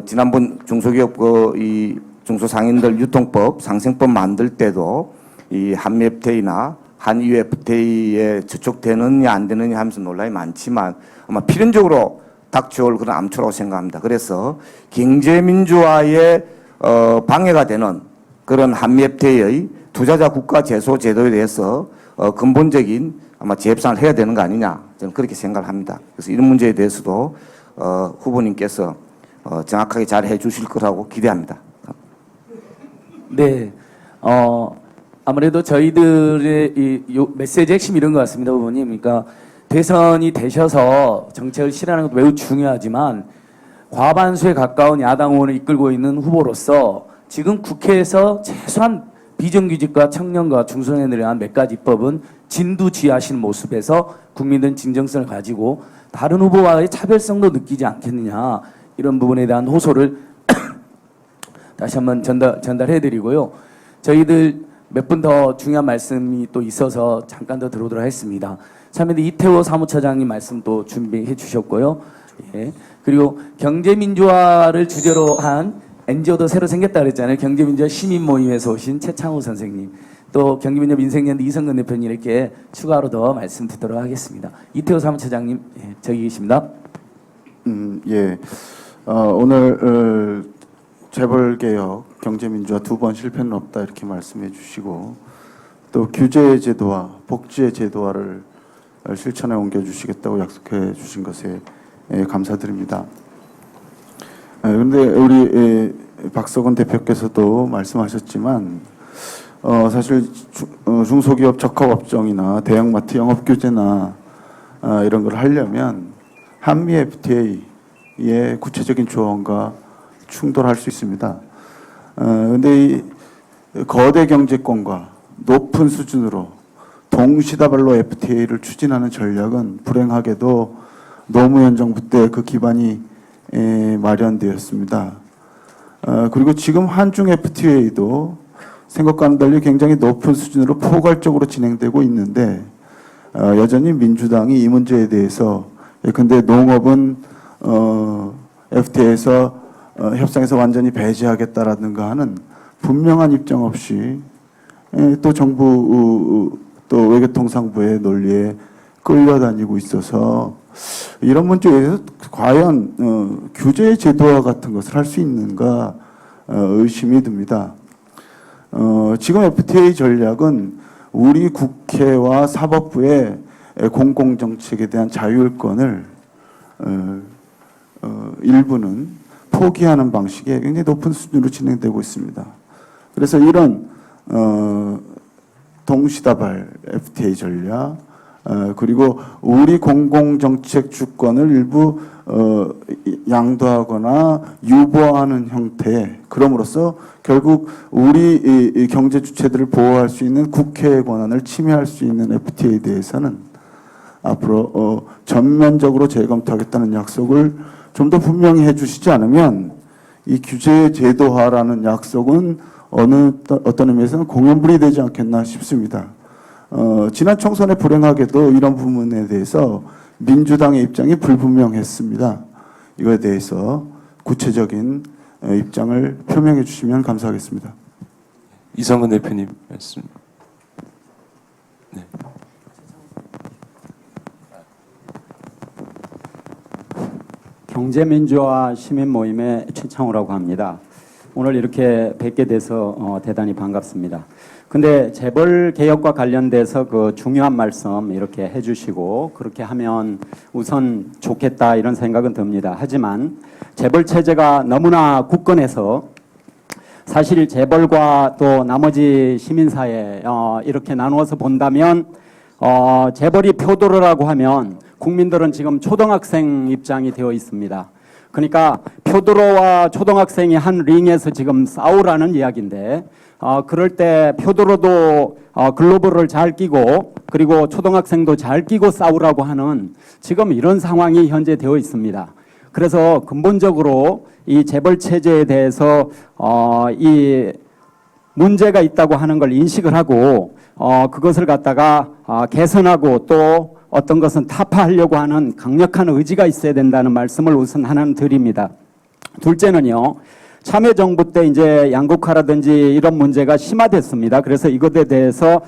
지난번 중소기업 이 중소상인들 유통법 상생법 만들 때도 이 한미 FTA나 한EU FTA에 저촉되느냐 안 되느냐 하면서 논란이 많지만 아마 필연적으로 닥쳐올 그런 암초라고 생각합니다. 그래서 경제민주화에 방해가 되는 그런 한미 FTA의 투자자 국가 제소 제도에 대해서 근본적인 아마 재협상을 해야 되는 거 아니냐 저는 그렇게 생각을 합니다. 그래서 이런 문제에 대해서도 후보님께서 정확하게 잘 해주실 거라고 기대합니다. 네, 아무래도 저희들의 이 메시지 핵심 이런 것 같습니다, 후보님. 그러니까 대선이 되셔서 정책을 실현하는 것도 매우 중요하지만 과반수에 가까운 야당 의원을 이끌고 있는 후보로서 지금 국회에서 최소한 비정규직과 청년과 중소년들에 대한 몇 가지 입법은 진두지휘하시는 모습에서 국민들은 진정성을 가지고 다른 후보와의 차별성도 느끼지 않겠느냐 이런 부분에 대한 호소를 다시 한번 전달해드리고요. 저희들 몇 분 더 중요한 말씀이 또 있어서 잠깐 더 들어오도록 하겠습니다. 참여대 이태호 사무처장님 말씀 또 준비해 주셨고요. 예. 그리고 경제민주화를 주제로 한 NGO도 새로 생겼다 그랬잖아요. 경제민주화 시민모임에서 오신 최창호 선생님, 또 경기민주화 민생연대 이성근 대표님 이렇게 추가로 더 말씀 듣도록 하겠습니다. 이태호 사무처장님, 예, 저기 계십니다. 예. 오늘 재벌개혁, 경제민주화 두 번 실패는 없다 이렇게 말씀해 주시고 또 규제의 제도화, 복지의 제도화를 실천에 옮겨주시겠다고 약속해 주신 것에 감사드립니다. 그런데 우리 박석원 대표께서도 말씀하셨지만 사실 중소기업 적합업종이나 대형마트 영업규제나 이런 걸 하려면 한미 FTA의 구체적인 조언과 충돌할 수 있습니다. 그런데 이 거대 경제권과 높은 수준으로 동시다발로 FTA를 추진하는 전략은 불행하게도 노무현 정부 때 그 기반이 마련되었습니다. 그리고 지금 한중 FTA도 생각과는 달리 굉장히 높은 수준으로 포괄적으로 진행되고 있는데 여전히 민주당이 이 문제에 대해서 예컨대 농업은 FTA에서 협상에서 완전히 배제하겠다라든가 하는 분명한 입장 없이 또 정부 또 외교통상부의 논리에 끌려다니고 있어서 이런 문제에 대해서 과연 규제 제도화 같은 것을 할 수 있는가 의심이 듭니다. 지금 FTA 전략은 우리 국회와 사법부의 공공정책에 대한 자율권을 일부는 포기하는 방식의 굉장히 높은 수준으로 진행되고 있습니다. 그래서 이런 동시다발 FTA 전략 그리고 우리 공공정책 주권을 일부 양도하거나 유보하는 형태 그럼으로써 결국 우리 경제 주체들을 보호할 수 있는 국회의 권한을 침해할 수 있는 FTA에 대해서는 앞으로 전면적으로 재검토하겠다는 약속을 좀 더 분명히 해주시지 않으면 이 규제 제도화라는 약속은 어떤 의미에서는 공연불이 되지 않겠나 싶습니다. 지난 총선에 불행하게도 이런 부분에 대해서 민주당의 입장이 불분명했습니다. 이거에 대해서 구체적인 입장을 표명해 주시면 감사하겠습니다. 이성근 대표님 말씀. 네. 경제민주화 시민모임의 최창호라고 합니다. 오늘 이렇게 뵙게 돼서 대단히 반갑습니다. 근데 재벌 개혁과 관련돼서 그 중요한 말씀 이렇게 해주시고 그렇게 하면 우선 좋겠다 이런 생각은 듭니다. 하지만 재벌 체제가 너무나 굳건해서 사실 재벌과 또 나머지 시민사회 이렇게 나누어서 본다면 재벌이 표도를 하고 하면 국민들은 지금 초등학생 입장이 되어 있습니다. 그러니까 표도로와 초등학생이 한 링에서 지금 싸우라는 이야기인데 그럴 때 표도로도 글로벌을 잘 끼고 그리고 초등학생도 잘 끼고 싸우라고 하는 지금 이런 상황이 현재 되어 있습니다. 그래서 근본적으로 이 재벌 체제에 대해서 이 문제가 있다고 하는 걸 인식을 하고 그것을 갖다가 개선하고 또 어떤 것은 타파하려고 하는 강력한 의지가 있어야 된다는 말씀을 우선 하나는 드립니다. 둘째는요. 참여정부 때 이제 양극화라든지 이런 문제가 심화됐습니다. 그래서 이것에 대해서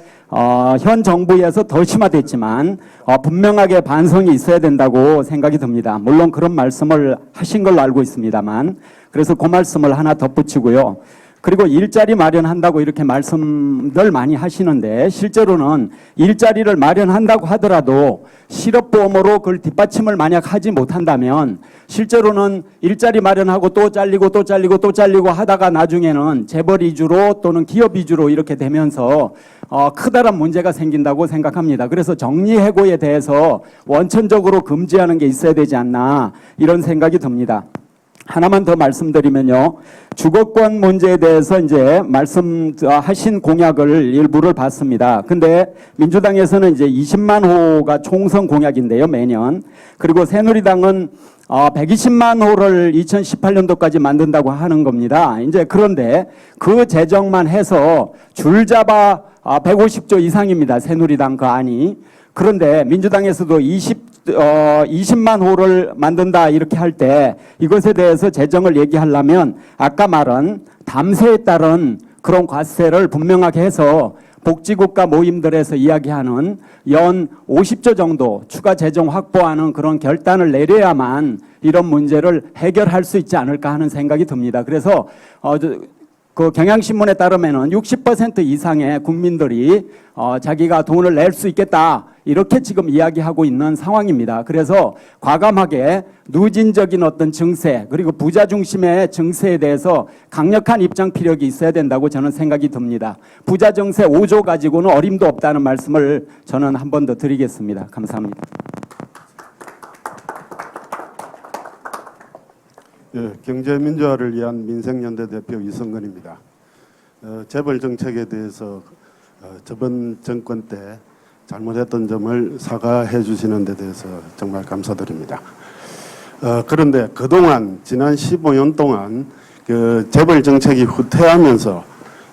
현 정부에서 더 심화됐지만 분명하게 반성이 있어야 된다고 생각이 듭니다. 물론 그런 말씀을 하신 걸로 알고 있습니다만 그래서 그 말씀을 하나 덧붙이고요. 그리고 일자리 마련한다고 이렇게 말씀들 많이 하시는데 실제로는 일자리를 마련한다고 하더라도 실업보험으로 그걸 뒷받침을 만약 하지 못한다면 실제로는 일자리 마련하고 또 잘리고 또 잘리고 또 잘리고 하다가 나중에는 재벌 위주로 또는 기업 위주로 이렇게 되면서 크다란 문제가 생긴다고 생각합니다. 그래서 정리해고에 대해서 원천적으로 금지하는 게 있어야 되지 않나 이런 생각이 듭니다. 하나만 더 말씀드리면요. 주거권 문제에 대해서 이제 말씀하신 공약을 일부를 봤습니다. 근데 민주당에서는 이제 20만 호가 총선 공약인데요, 매년. 그리고 새누리당은 120만 호를 2018년도까지 만든다고 하는 겁니다. 이제 그런데 그 재정만 해서 줄잡아 150조 이상입니다. 새누리당 그 안이. 그런데 민주당에서도 20만 호를 만든다 이렇게 할 때 이것에 대해서 재정을 얘기하려면 아까 말한 담세에 따른 그런 과세를 분명하게 해서 복지국가 모임들에서 이야기하는 연 50조 정도 추가 재정 확보하는 그런 결단을 내려야만 이런 문제를 해결할 수 있지 않을까 하는 생각이 듭니다. 그래서 그 경향신문에 따르면은 60% 이상의 국민들이 자기가 돈을 낼 수 있겠다 이렇게 지금 이야기하고 있는 상황입니다. 그래서 과감하게 누진적인 어떤 증세 그리고 부자 중심의 증세에 대해서 강력한 입장 피력이 있어야 된다고 저는 생각이 듭니다. 부자 증세 5조 가지고는 어림도 없다는 말씀을 저는 한 번 더 드리겠습니다. 감사합니다. 예, 경제민주화를 위한 민생연대 대표 이성근입니다. 재벌 정책에 대해서 저번 정권 때 잘못했던 점을 사과해 주시는 데 대해서 정말 감사드립니다. 그런데 그동안 지난 15년 동안 그 재벌 정책이 후퇴하면서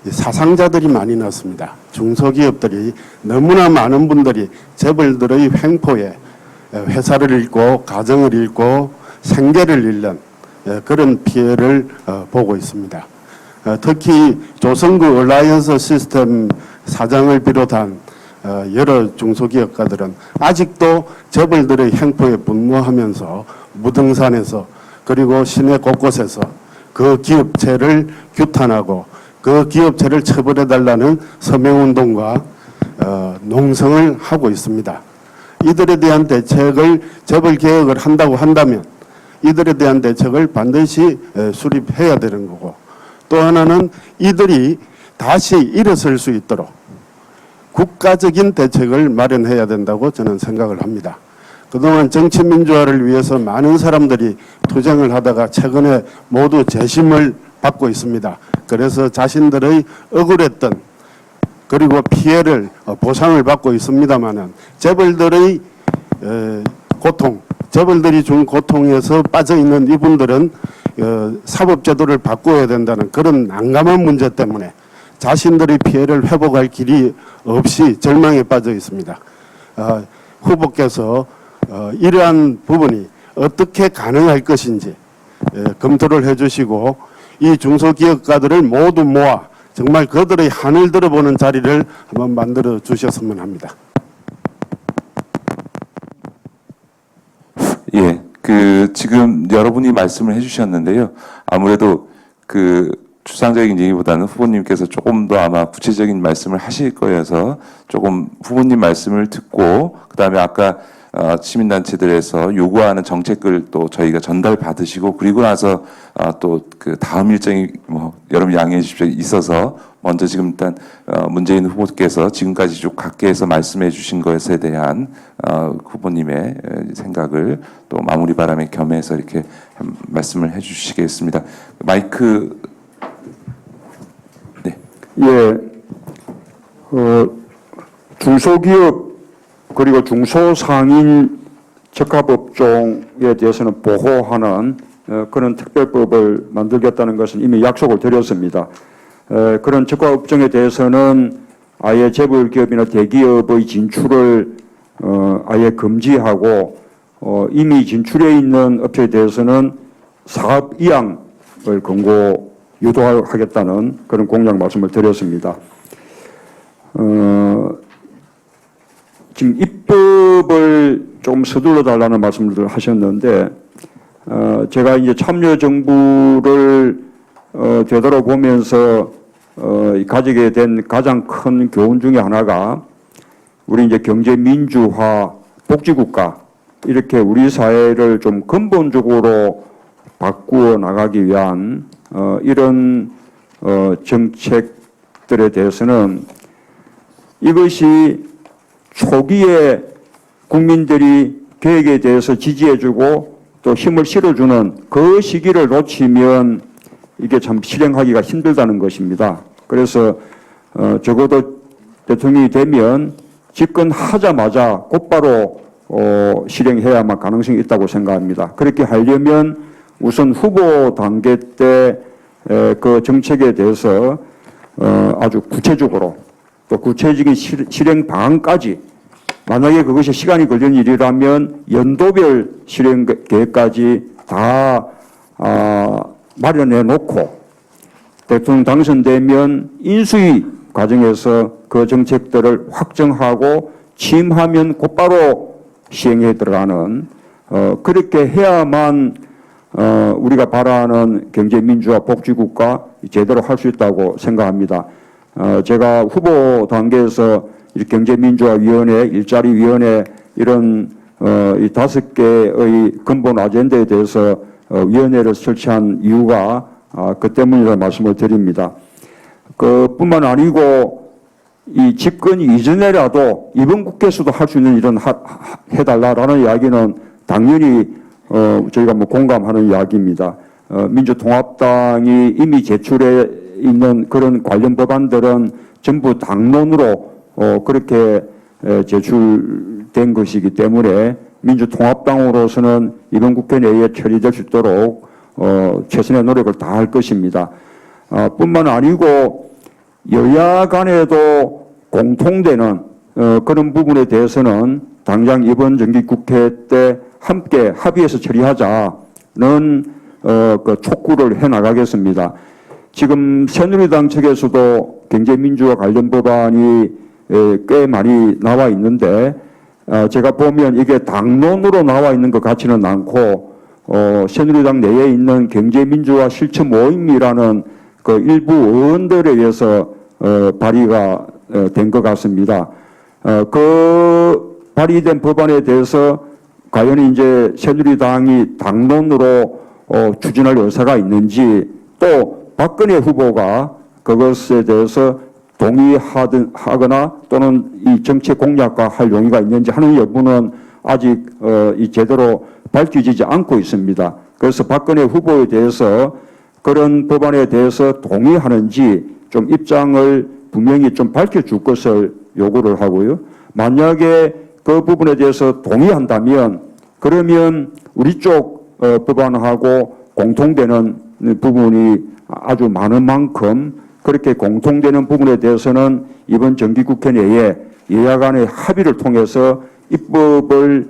사상자들이 많이 났습니다. 중소기업들이 너무나 많은 분들이 재벌들의 횡포에 회사를 잃고 가정을 잃고 생계를 잃는 그런 피해를 보고 있습니다. 특히 조선구 얼라이언스 시스템 사장을 비롯한 여러 중소기업가들은 아직도 재벌들의 행포에 분노하면서 무등산에서 그리고 시내 곳곳에서 그 기업체를 규탄하고 그 기업체를 처벌해달라는 서명운동과 농성을 하고 있습니다. 이들에 대한 대책을 재벌 개혁을 한다고 한다면 이들에 대한 대책을 반드시 수립해야 되는 거고, 또 하나는 이들이 다시 일어설 수 있도록 국가적인 대책을 마련해야 된다고 저는 생각을 합니다. 그동안 정치 민주화를 위해서 많은 사람들이 투쟁을 하다가 최근에 모두 재심을 받고 있습니다. 그래서 자신들의 억울했던 그리고 피해를 보상을 받고 있습니다마는 재벌들의 고통, 재벌들이 준 고통에서 빠져 있는 이분들은 사법제도를 바꿔야 된다는 그런 난감한 문제 때문에 자신들의 피해를 회복할 길이 없이 절망에 빠져 있습니다. 후보께서 이러한 부분이 어떻게 가능할 것인지 검토를 해주시고 이 중소기업가들을 모두 모아 정말 그들의 한을 들어보는 자리를 한번 만들어 주셨으면 합니다. 예, 지금 여러분이 말씀을 해주셨는데요. 아무래도 추상적인 얘기보다는 후보님께서 조금 더 아마 구체적인 말씀을 하실 거여서 조금 후보님 말씀을 듣고 그다음에 아까 시민단체들에서 요구하는 정책을 또 저희가 전달 받으시고 그리고 나서 또 그 다음 일정이 여러분 양해해 주십시오 있어서 먼저 지금 일단 문재인 후보께서 지금까지 쭉 각계에서 말씀해 주신 것에 대한 후보님의 생각을 또 마무리 바람에 겸해서 이렇게 말씀을 해 주시겠습니다. 마이크. 네. 예, 중소기업 그리고 중소상인 적합업종에 대해서는 보호하는 그런 특별법을 만들겠다는 것은 이미 약속을 드렸습니다. 그런 적합업종에 대해서는 아예 재벌기업이나 대기업의 진출을 아예 금지하고 이미 진출해 있는 업체에 대해서는 사업 이양을 권고 유도하겠다는 그런 공약 말씀을 드렸습니다. 지금 입법을 좀 서둘러 달라는 말씀을 하셨는데 제가 이제 참여정부를 되돌아보면서 가지게 된 가장 큰 교훈 중에 하나가 우리 이제 경제 민주화 복지국가 이렇게 우리 사회를 좀 근본적으로 바꾸어 나가기 위한 이런 정책들에 대해서는 이것이 초기에 국민들이 계획에 대해서 지지해주고 또 힘을 실어주는 그 시기를 놓치면 이게 참 실행하기가 힘들다는 것입니다. 그래서 적어도 대통령이 되면 집권하자마자 곧바로 실행해야만 가능성이 있다고 생각합니다. 그렇게 하려면 우선 후보 단계 때 그 정책에 대해서 아주 구체적으로 또 구체적인 실행 방안까지 만약에 그것이 시간이 걸리는 일이라면 연도별 실행 계획까지 다 마련해 놓고 대통령 당선되면 인수위 과정에서 그 정책들을 확정하고 취임하면 곧바로 시행에 들어가는 그렇게 해야만 우리가 바라는 경제민주화 복지국가 제대로 할 수 있다고 생각합니다. 제가 후보 단계에서 경제민주화위원회, 일자리위원회 이런 이 5개의 근본 아젠다에 대해서 위원회를 설치한 이유가 그 때문이라는 말씀을 드립니다. 그뿐만 아니고 이 집권 이전에라도 이번 국회에서도 할 수 있는 일은 해달라라는 이야기는 당연히 저희가 공감하는 이야기입니다. 민주통합당이 이미 제출해 있는 그런 관련 법안들은 전부 당론으로 그렇게 제출된 것이기 때문에 민주통합당으로서는 이번 국회 내에 처리될 수 있도록 최선의 노력을 다할 것입니다. 뿐만 아니고 여야 간에도 공통되는 그런 부분에 대해서는 당장 이번 정기국회 때 함께 합의해서 처리하자는 그 촉구를 해나가겠습니다. 지금 새누리당 측에서도 경제민주화 관련 법안이 꽤 많이 나와 있는데 제가 보면 이게 당론으로 나와 있는 것 같지는 않고 새누리당 내에 있는 경제민주화 실천 모임이라는 그 일부 의원들에 의해서 발의가 된 것 같습니다. 그 발의된 법안에 대해서 과연 이제 새누리당이 당론으로 추진할 의사가 있는지 또 박근혜 후보가 그것에 대해서 동의하거나 또는 이 정책 공약과 할 용의가 있는지 하는 여부는 아직 이 제대로 밝혀지지 않고 있습니다. 그래서 박근혜 후보에 대해서 그런 법안에 대해서 동의하는지 좀 입장을 분명히 좀 밝혀줄 것을 요구를 하고요. 만약에 그 부분에 대해서 동의한다면 그러면 우리 쪽 법안하고 공통되는 부분이 아주 많은 만큼 그렇게 공통되는 부분에 대해서는 이번 정기국회 내에 여야 간의 합의를 통해서 입법을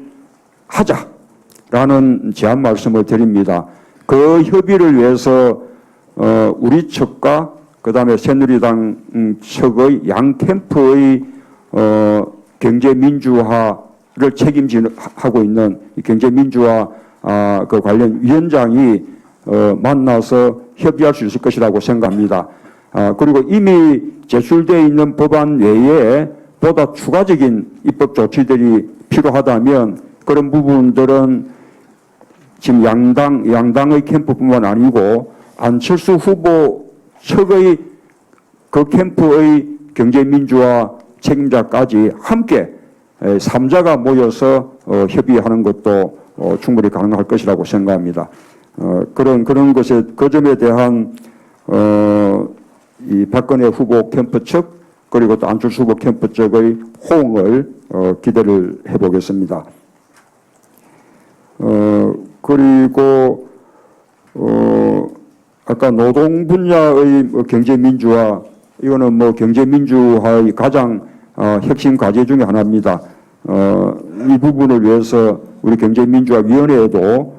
하자라는 제안 말씀을 드립니다. 그 협의를 위해서 우리 측과 그다음에 새누리당 측의 양 캠프의 경제민주화를 책임지고 있는 경제민주화 그 관련 위원장이 만나서 협의할 수 있을 것이라고 생각합니다. 그리고 이미 제출되어 있는 법안 외에 보다 추가적인 입법 조치들이 필요하다면 그런 부분들은 지금 양당의 캠프뿐만 아니고 안철수 후보 측의 그 캠프의 경제민주화 책임자까지 함께 3자가 모여서 협의하는 것도 충분히 가능할 것이라고 생각합니다. 그런 것에 그 점에 대한 이 박근혜 후보 캠프 측 그리고 또 안철수 후보 캠프 측의 호응을 기대를 해보겠습니다. 그리고 아까 노동 분야의 경제민주화 이거는 뭐 경제민주화의 가장 핵심 과제 중에 하나입니다. 이 부분을 위해서 우리 경제민주화위원회에도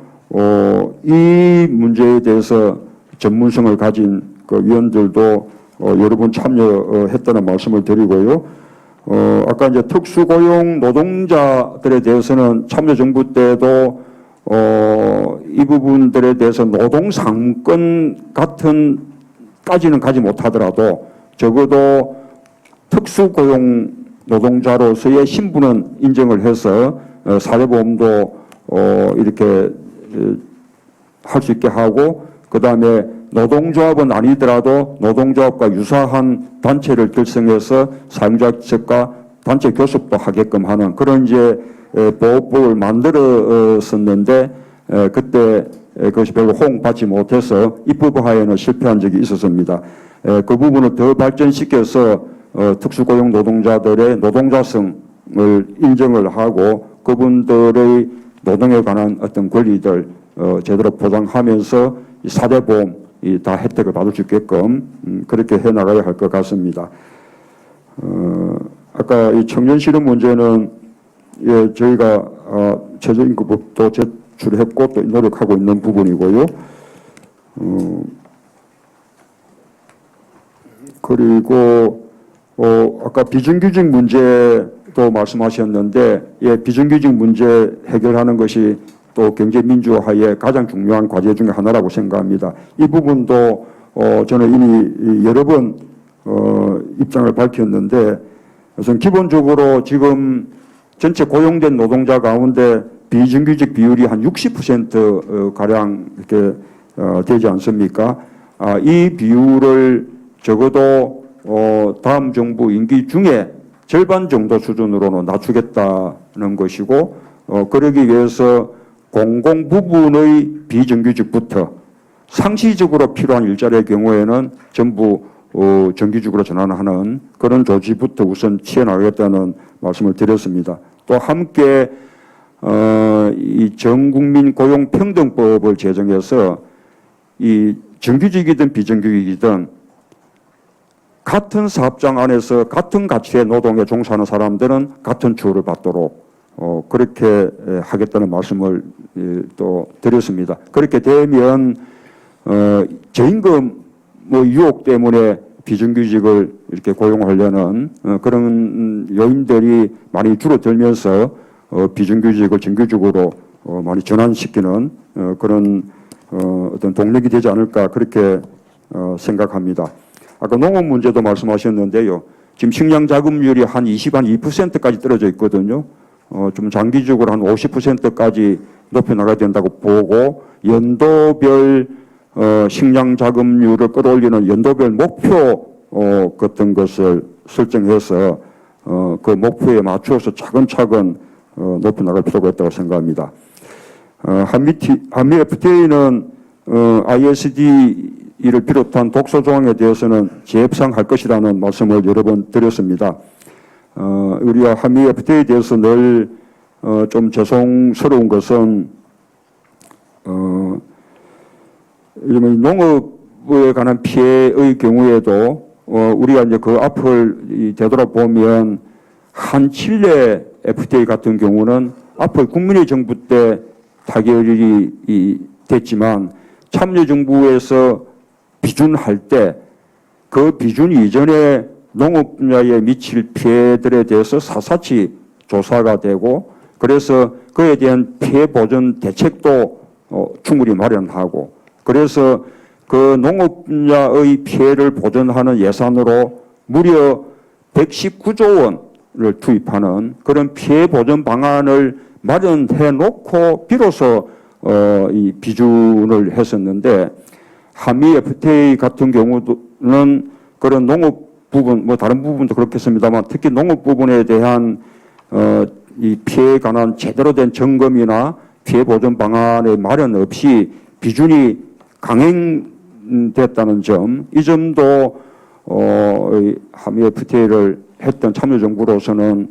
이 문제에 대해서 전문성을 가진 그 위원들도 여러 번 참여했다는 말씀을 드리고요. 아까 이제 특수고용 노동자들에 대해서는 참여정부 때도 이 부분들에 대해서 노동상권 같은 까지는 가지 못하더라도 적어도 특수고용 노동자로서의 신분은 인정을 해서 사회보험도 이렇게 할 수 있게 하고 그다음에 노동조합은 아니더라도 노동조합과 유사한 단체를 결성해서 사용자측과 단체 교섭도 하게끔 하는 그런 이제 보호법을 만들었었는데 그때 그것이 별로 호응받지 못해서 입법화에는 실패한 적이 있었습니다. 그 부분을 더 발전시켜서 특수고용 노동자들의 노동자성을 인정을 하고 그분들의 노동에 관한 어떤 권리들 제대로 보장하면서 사대보험 다 혜택을 받을 수 있게끔 그렇게 해나가야 할 것 같습니다. 아까 이 청년 실업 문제는 저희가 최저임금법도 제출했고 또 노력하고 있는 부분이고요. 그리고 아까 비정규직 문제도 말씀하셨는데 비정규직 문제 해결하는 것이 또 경제민주화의 가장 중요한 과제 중에 하나라고 생각합니다. 이 부분도 저는 이미 여러 번 입장을 밝혔는데 우선 기본적으로 지금 전체 고용된 노동자 가운데 비정규직 비율이 한 60% 가량 이렇게 되지 않습니까? 이 비율을 적어도 다음 정부 임기 중에 절반 정도 수준으로는 낮추겠다는 것이고 그러기 위해서 공공 부분의 비정규직부터 상시적으로 필요한 일자리의 경우에는 전부 정규직으로 전환하는 그런 조치부터 우선 취해나가겠다는 말씀을 드렸습니다. 또 함께 이 전국민 고용평등법을 제정해서 이 정규직이든 비정규직이든 같은 사업장 안에서 같은 가치의 노동에 종사하는 사람들은 같은 추후를 받도록 그렇게 하겠다는 말씀을 또 드렸습니다. 그렇게 되면 저임금 유혹 때문에 비정규직을 이렇게 고용하려는 그런 요인들이 많이 줄어들면서 비정규직을 정규직으로 많이 전환시키는 그런 어떤 동력이 되지 않을까 그렇게 생각합니다. 아까 농업 문제도 말씀하셨는데요. 지금 식량 자급률이 한 2%까지 떨어져 있거든요. 좀 장기적으로 한 50%까지 높여 나가야 된다고 보고 연도별 식량 자급률을 끌어올리는 연도별 목표 같은 것을 설정해서 그 목표에 맞추어서 차근차근 높여 나갈 필요가 있다고 생각합니다. 한미 FTA는 ISD를 비롯한 독소 조항에 대해서는 재협상할 것이라는 말씀을 여러 번 드렸습니다. 우리가 한미 FTA에 대해서 늘 좀 죄송스러운 것은 농업에 관한 피해의 경우에도 우리가 이제 그 앞을 되돌아보면 한칠레 FTA 같은 경우는 앞을 국민의 정부 때 타결이 됐지만 참여정부에서 비준할 때 그 비준 이전에 농업 분야에 미칠 피해들에 대해서 사사치 조사가 되고 그래서 그에 대한 피해 보전 대책도 충분히 마련하고 그래서 그 농업 분야의 피해를 보전하는 예산으로 무려 119조 원을 투입하는 그런 피해 보전 방안을 마련해 놓고 비로소 이 비준을 했었는데 한미 FTA 같은 경우는 그런 농업 부분 다른 부분도 그렇겠습니다만 특히 농업 부분에 대한 이 피해에 관한 제대로 된 점검이나 피해 보전 방안의 마련 없이 비준이 강행됐다는 점, 이 점도 한미 FTA를 했던 참여정부로서는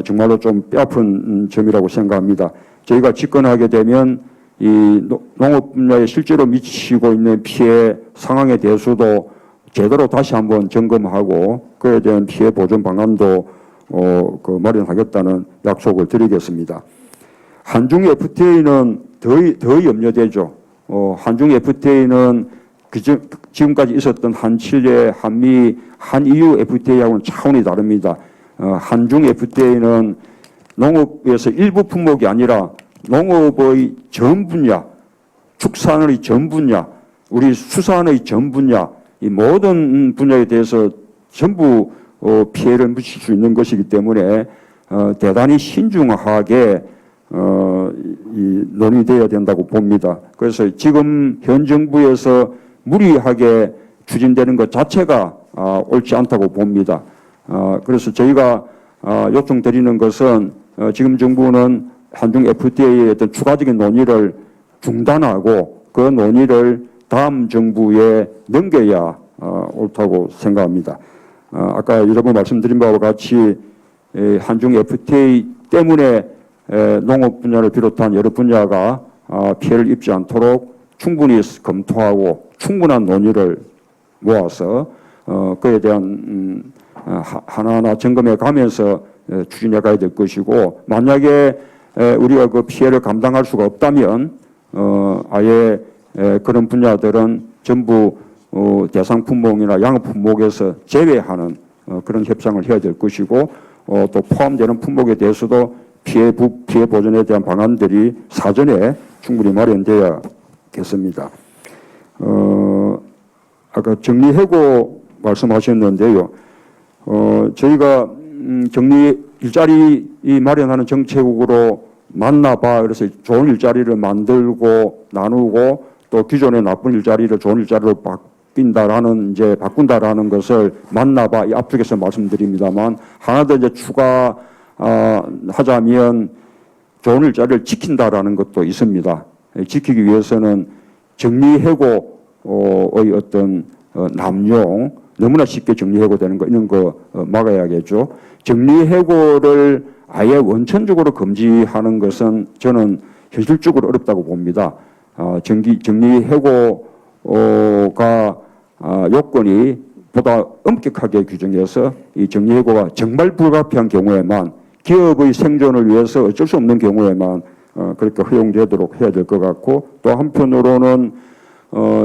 정말로 좀 뼈아픈 점이라고 생각합니다. 저희가 집권하게 되면 이 농업 분야에 실제로 미치고 있는 피해 상황에 대해서도 제대로 다시 한번 점검하고 그에 대한 피해 보전 방안도 마련하겠다는 약속을 드리겠습니다. 한중 FTA는 더 염려되죠. 한중 FTA는 지금까지 있었던 한칠레, 한미, 한EU FTA하고는 차원이 다릅니다. 한중 FTA는 농업에서 일부 품목이 아니라 농업의 전 분야, 축산의 전 분야, 우리 수산의 전 분야, 이 모든 분야에 대해서 전부 피해를 미칠 수 있는 것이기 때문에 대단히 신중하게 논의되어야 된다고 봅니다. 그래서 지금 현 정부에서 무리하게 추진되는 것 자체가 옳지 않다고 봅니다. 그래서 저희가 요청드리는 것은 지금 정부는 한중 FTA의 어떤 추가적인 논의를 중단하고 그 논의를 다음 정부에 넘겨야 옳다고 생각합니다. 아까 여러 번 말씀드린 바와 같이 한중 FTA 때문에 농업 분야를 비롯한 여러 분야가 피해를 입지 않도록 충분히 검토하고 충분한 논의를 모아서 그에 대한 하나하나 점검해 가면서 추진해 가야 될 것이고 만약에 우리가 그 피해를 감당할 수가 없다면 아예 그런 분야들은 전부 대상 품목이나 양업 품목에서 제외하는 그런 협상을 해야 될 것이고 또 포함되는 품목에 대해서도 피해 보전에 대한 방안들이 사전에 충분히 마련되어야겠습니다. 아까 정리해고 말씀하셨는데요. 저희가 정리 일자리 마련하는 정책으로 만나봐 그래서 좋은 일자리를 만들고 나누고 또 기존의 나쁜 일자리를 좋은 일자리로 바꾼다라는 것을 만나봐 이 앞쪽에서 말씀드립니다만 하나 더 이제 추가하자면 좋은 일자리를 지킨다라는 것도 있습니다. 지키기 위해서는 정리해고의 어떤 남용 너무나 쉽게 정리해고되는 거 이런 거 막아야겠죠. 정리해고를 아예 원천적으로 금지하는 것은 저는 현실적으로 어렵다고 봅니다. 정리해고를 요건이 보다 엄격하게 규정해서 이 정리해고가 정말 불가피한 경우에만 기업의 생존을 위해서 어쩔 수 없는 경우에만 그렇게 허용되도록 해야 될 것 같고, 또 한편으로는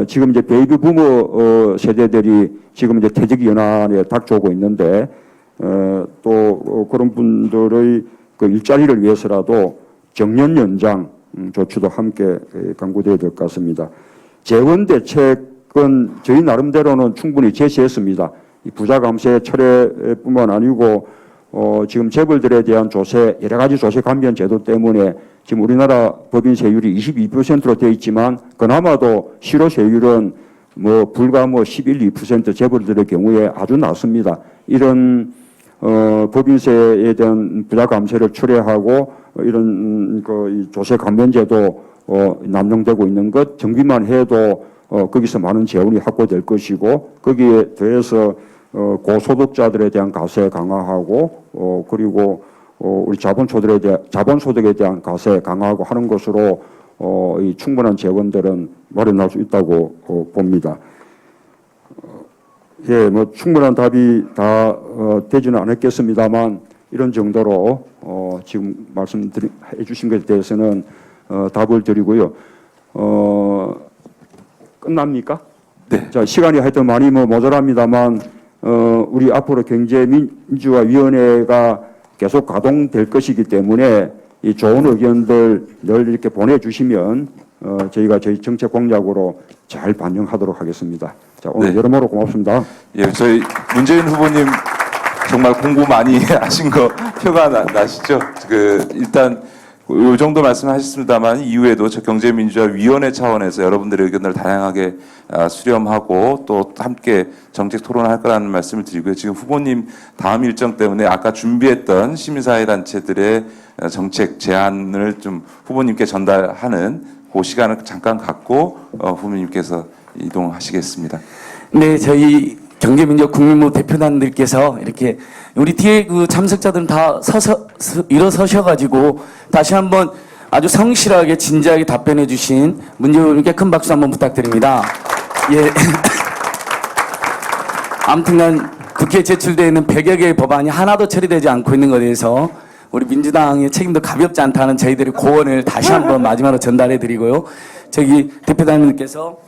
지금 이제 베이비 부모 세대들이 지금 이제 퇴직 연한에 닥쳐오고 있는데 또 그런 분들의 그 일자리를 위해서라도 정년 연장 조치도 함께 강구되어야 될 것 같습니다. 재원 대책은 저희 나름대로는 충분히 제시했습니다. 이 부자 감세 철회뿐만 아니고 지금 재벌들에 대한 조세, 여러 가지 조세 감면 제도 때문에 지금 우리나라 법인 세율이 22%로 되어 있지만 그나마도 실효세율은 불과 11, 2% 재벌들의 경우에 아주 낮습니다. 이런 법인세에 대한 부자 감세를 철회하고 이런 이 조세 감면제도 남용되고 있는 것 정비만 해도 거기서 많은 재원이 확보될 것이고, 거기에 더해서 고소득자들에 대한 과세 강화하고 그리고 우리 자본소득에 대한 과세 강화하고 하는 것으로 이 충분한 재원들은 마련할 수 있다고 봅니다. 예, 충분한 답이 다 되지는 않았겠습니다만 이런 정도로 지금 말씀해 주신 것에 대해서는 답을 드리고요. 끝납니까? 네. 자, 시간이 하여튼 많이 모자랍니다만 우리 앞으로 경제민주화위원회가 계속 가동될 것이기 때문에 이 좋은 의견들 늘 이렇게 보내주시면 저희가 저희 정책 공약으로 잘 반영하도록 하겠습니다. 자, 오늘 네. 여러모로 고맙습니다. 예, 저희 문재인 후보님 정말 공부 많이 하신 거 표가 나시죠? 일단 이 정도 말씀하셨습니다만 이후에도 저 경제민주화위원회 차원에서 여러분들의 의견을 다양하게 수렴하고 또 함께 정책 토론할 거라는 말씀을 드리고요. 지금 후보님 다음 일정 때문에 아까 준비했던 시민사회단체들의 정책 제안을 좀 후보님께 전달하는 그 시간을 잠깐 갖고 후보님께서 이동하시겠습니다. 네, 저희 경제민주화 국민모 대표단들께서 이렇게 우리 뒤에 그 참석자들은 다 일어서셔가지고 다시 한번 아주 성실하게 진지하게 답변해 주신 문재인 후보님께 큰 박수 한번 부탁드립니다. 예. 아무튼간 국회에 제출되어 있는 100여 개의 법안이 하나도 처리되지 않고 있는 것에 대해서 우리 민주당의 책임도 가볍지 않다는 저희들의 고언을 다시 한번 마지막으로 전달해 드리고요. 저기 대표단님께서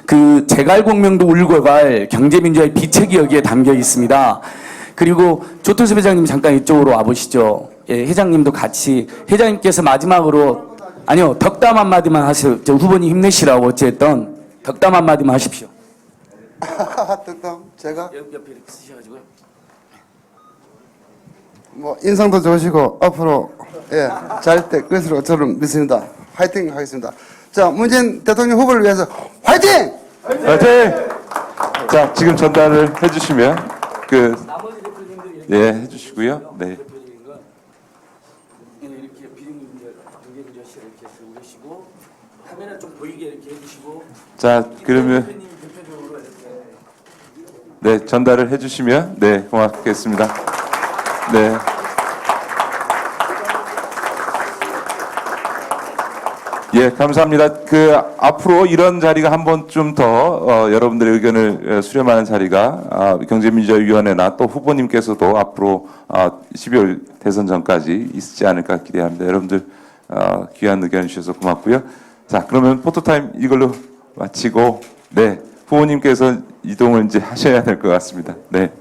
그 제갈공명도 울고 갈 경제민주화의 비책이 여기에 담겨 있습니다. 그리고 조태수 회장님 잠깐 이쪽으로 와보시죠. 예, 회장님도 같이 회장님께서 마지막으로 아니요 덕담 한마디만 하세요. 저 후보님 힘내시라고 어찌했던 덕담 한마디만 하십시오. 덕담 제가 옆에 이렇게 쓰셔가지고요. 인상도 좋으시고 앞으로 잘 될 것으로 저는 믿습니다. 화이팅 하겠습니다. 자, 문재인 대통령 후보를 위해서 화이팅! 화이팅! 자, 지금 전달을 해주시면 나머지 대표님들 해주시고요. 네. 이렇게 비대위원들 경제민주화실을 이렇게 쓰고 계시고 카메라 좀 보이게 이렇게 해주시고. 자, 그러면 대표님 대표적으로 이렇게. 네, 전달을 해주시면 고맙겠습니다. 네. 예, 감사합니다. 앞으로 이런 자리가 한 번 좀 더 여러분들의 의견을 수렴하는 자리가 경제민주화위원회나 또 후보님께서도 앞으로 12월 대선 전까지 있지 않을까 기대합니다. 여러분들 귀한 의견 주셔서 고맙고요. 자, 그러면 포토타임 이걸로 마치고 후보님께서 이동을 이제 하셔야 될 것 같습니다. 네.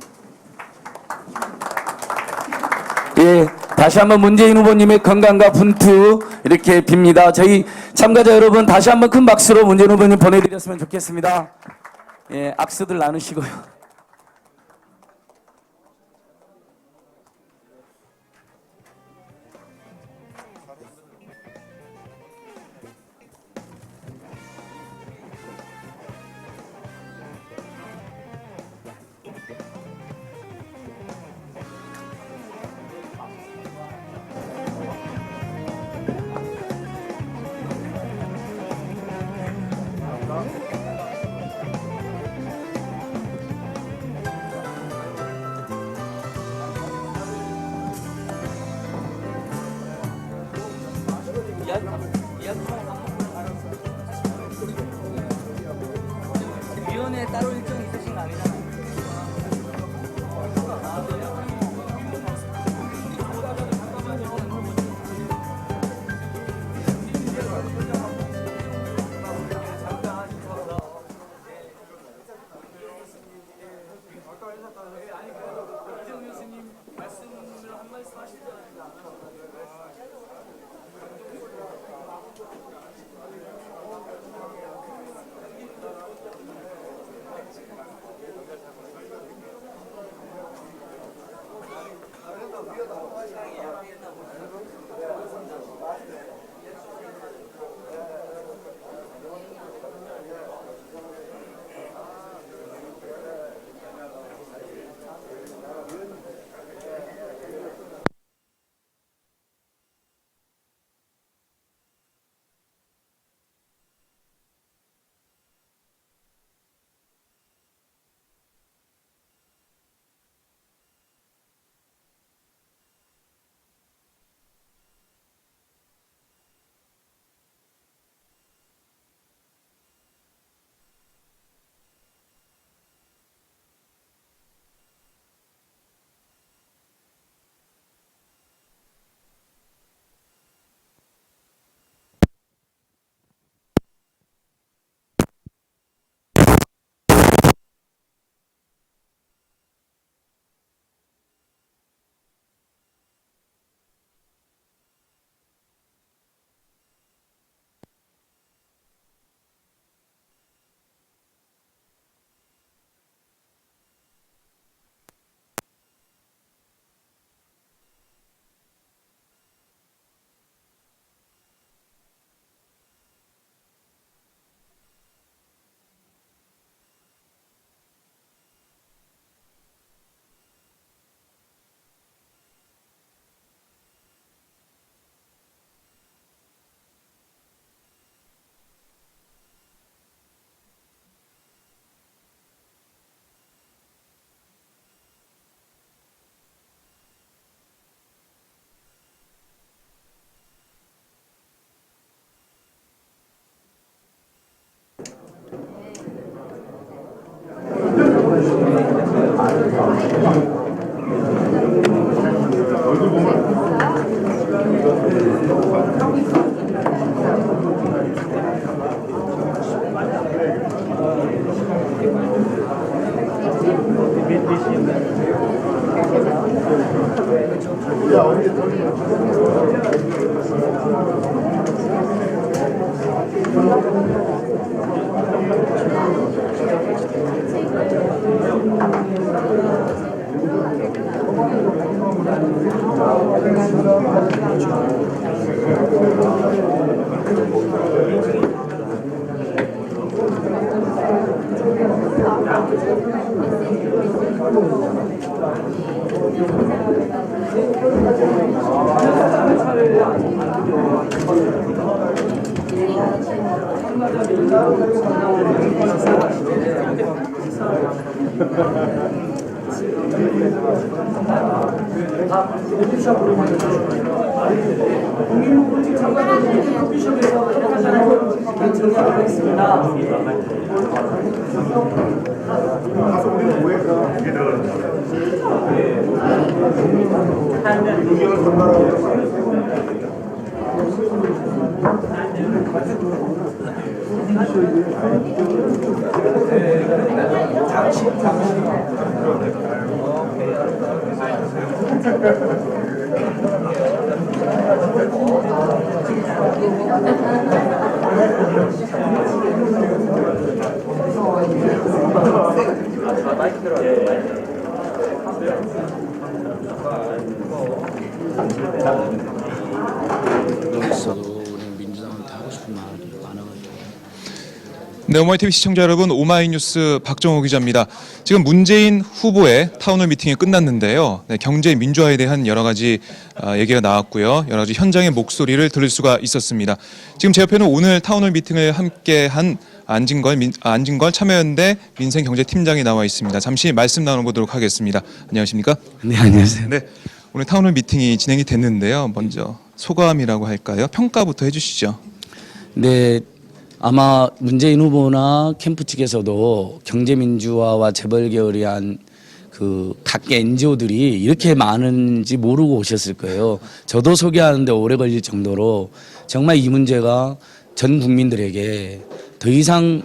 예, 다시 한번 문재인 후보님의 건강과 분투 이렇게 빕니다. 저희 참가자 여러분 다시 한번 큰 박수로 문재인 후보님 보내드렸으면 좋겠습니다. 예, 악수들 나누시고요. 네, 오마이TV 시청자 여러분, 오마이뉴스 박정호 기자입니다. 지금 문재인 후보의 타운홀 미팅이 끝났는데요. 네, 경제 민주화에 대한 여러 가지 얘기가 나왔고요. 여러 가지 현장의 목소리를 들을 수가 있었습니다. 지금 제 옆에는 오늘 타운홀 미팅을 함께한 안진걸 참여연대 민생경제팀장이 나와 있습니다. 잠시 말씀 나눠보도록 하겠습니다. 안녕하십니까? 네, 안녕하세요. 네, 오늘 타운홀 미팅이 진행이 됐는데요. 먼저 소감이라고 할까요? 평가부터 해주시죠. 네, 아마 문재인 후보나 캠프 측에서도 경제민주화와 재벌개혁을 위한 그 각계 NGO들이 이렇게 많은지 모르고 오셨을 거예요. 저도 소개하는데 오래 걸릴 정도로 정말 이 문제가 전 국민들에게 더 이상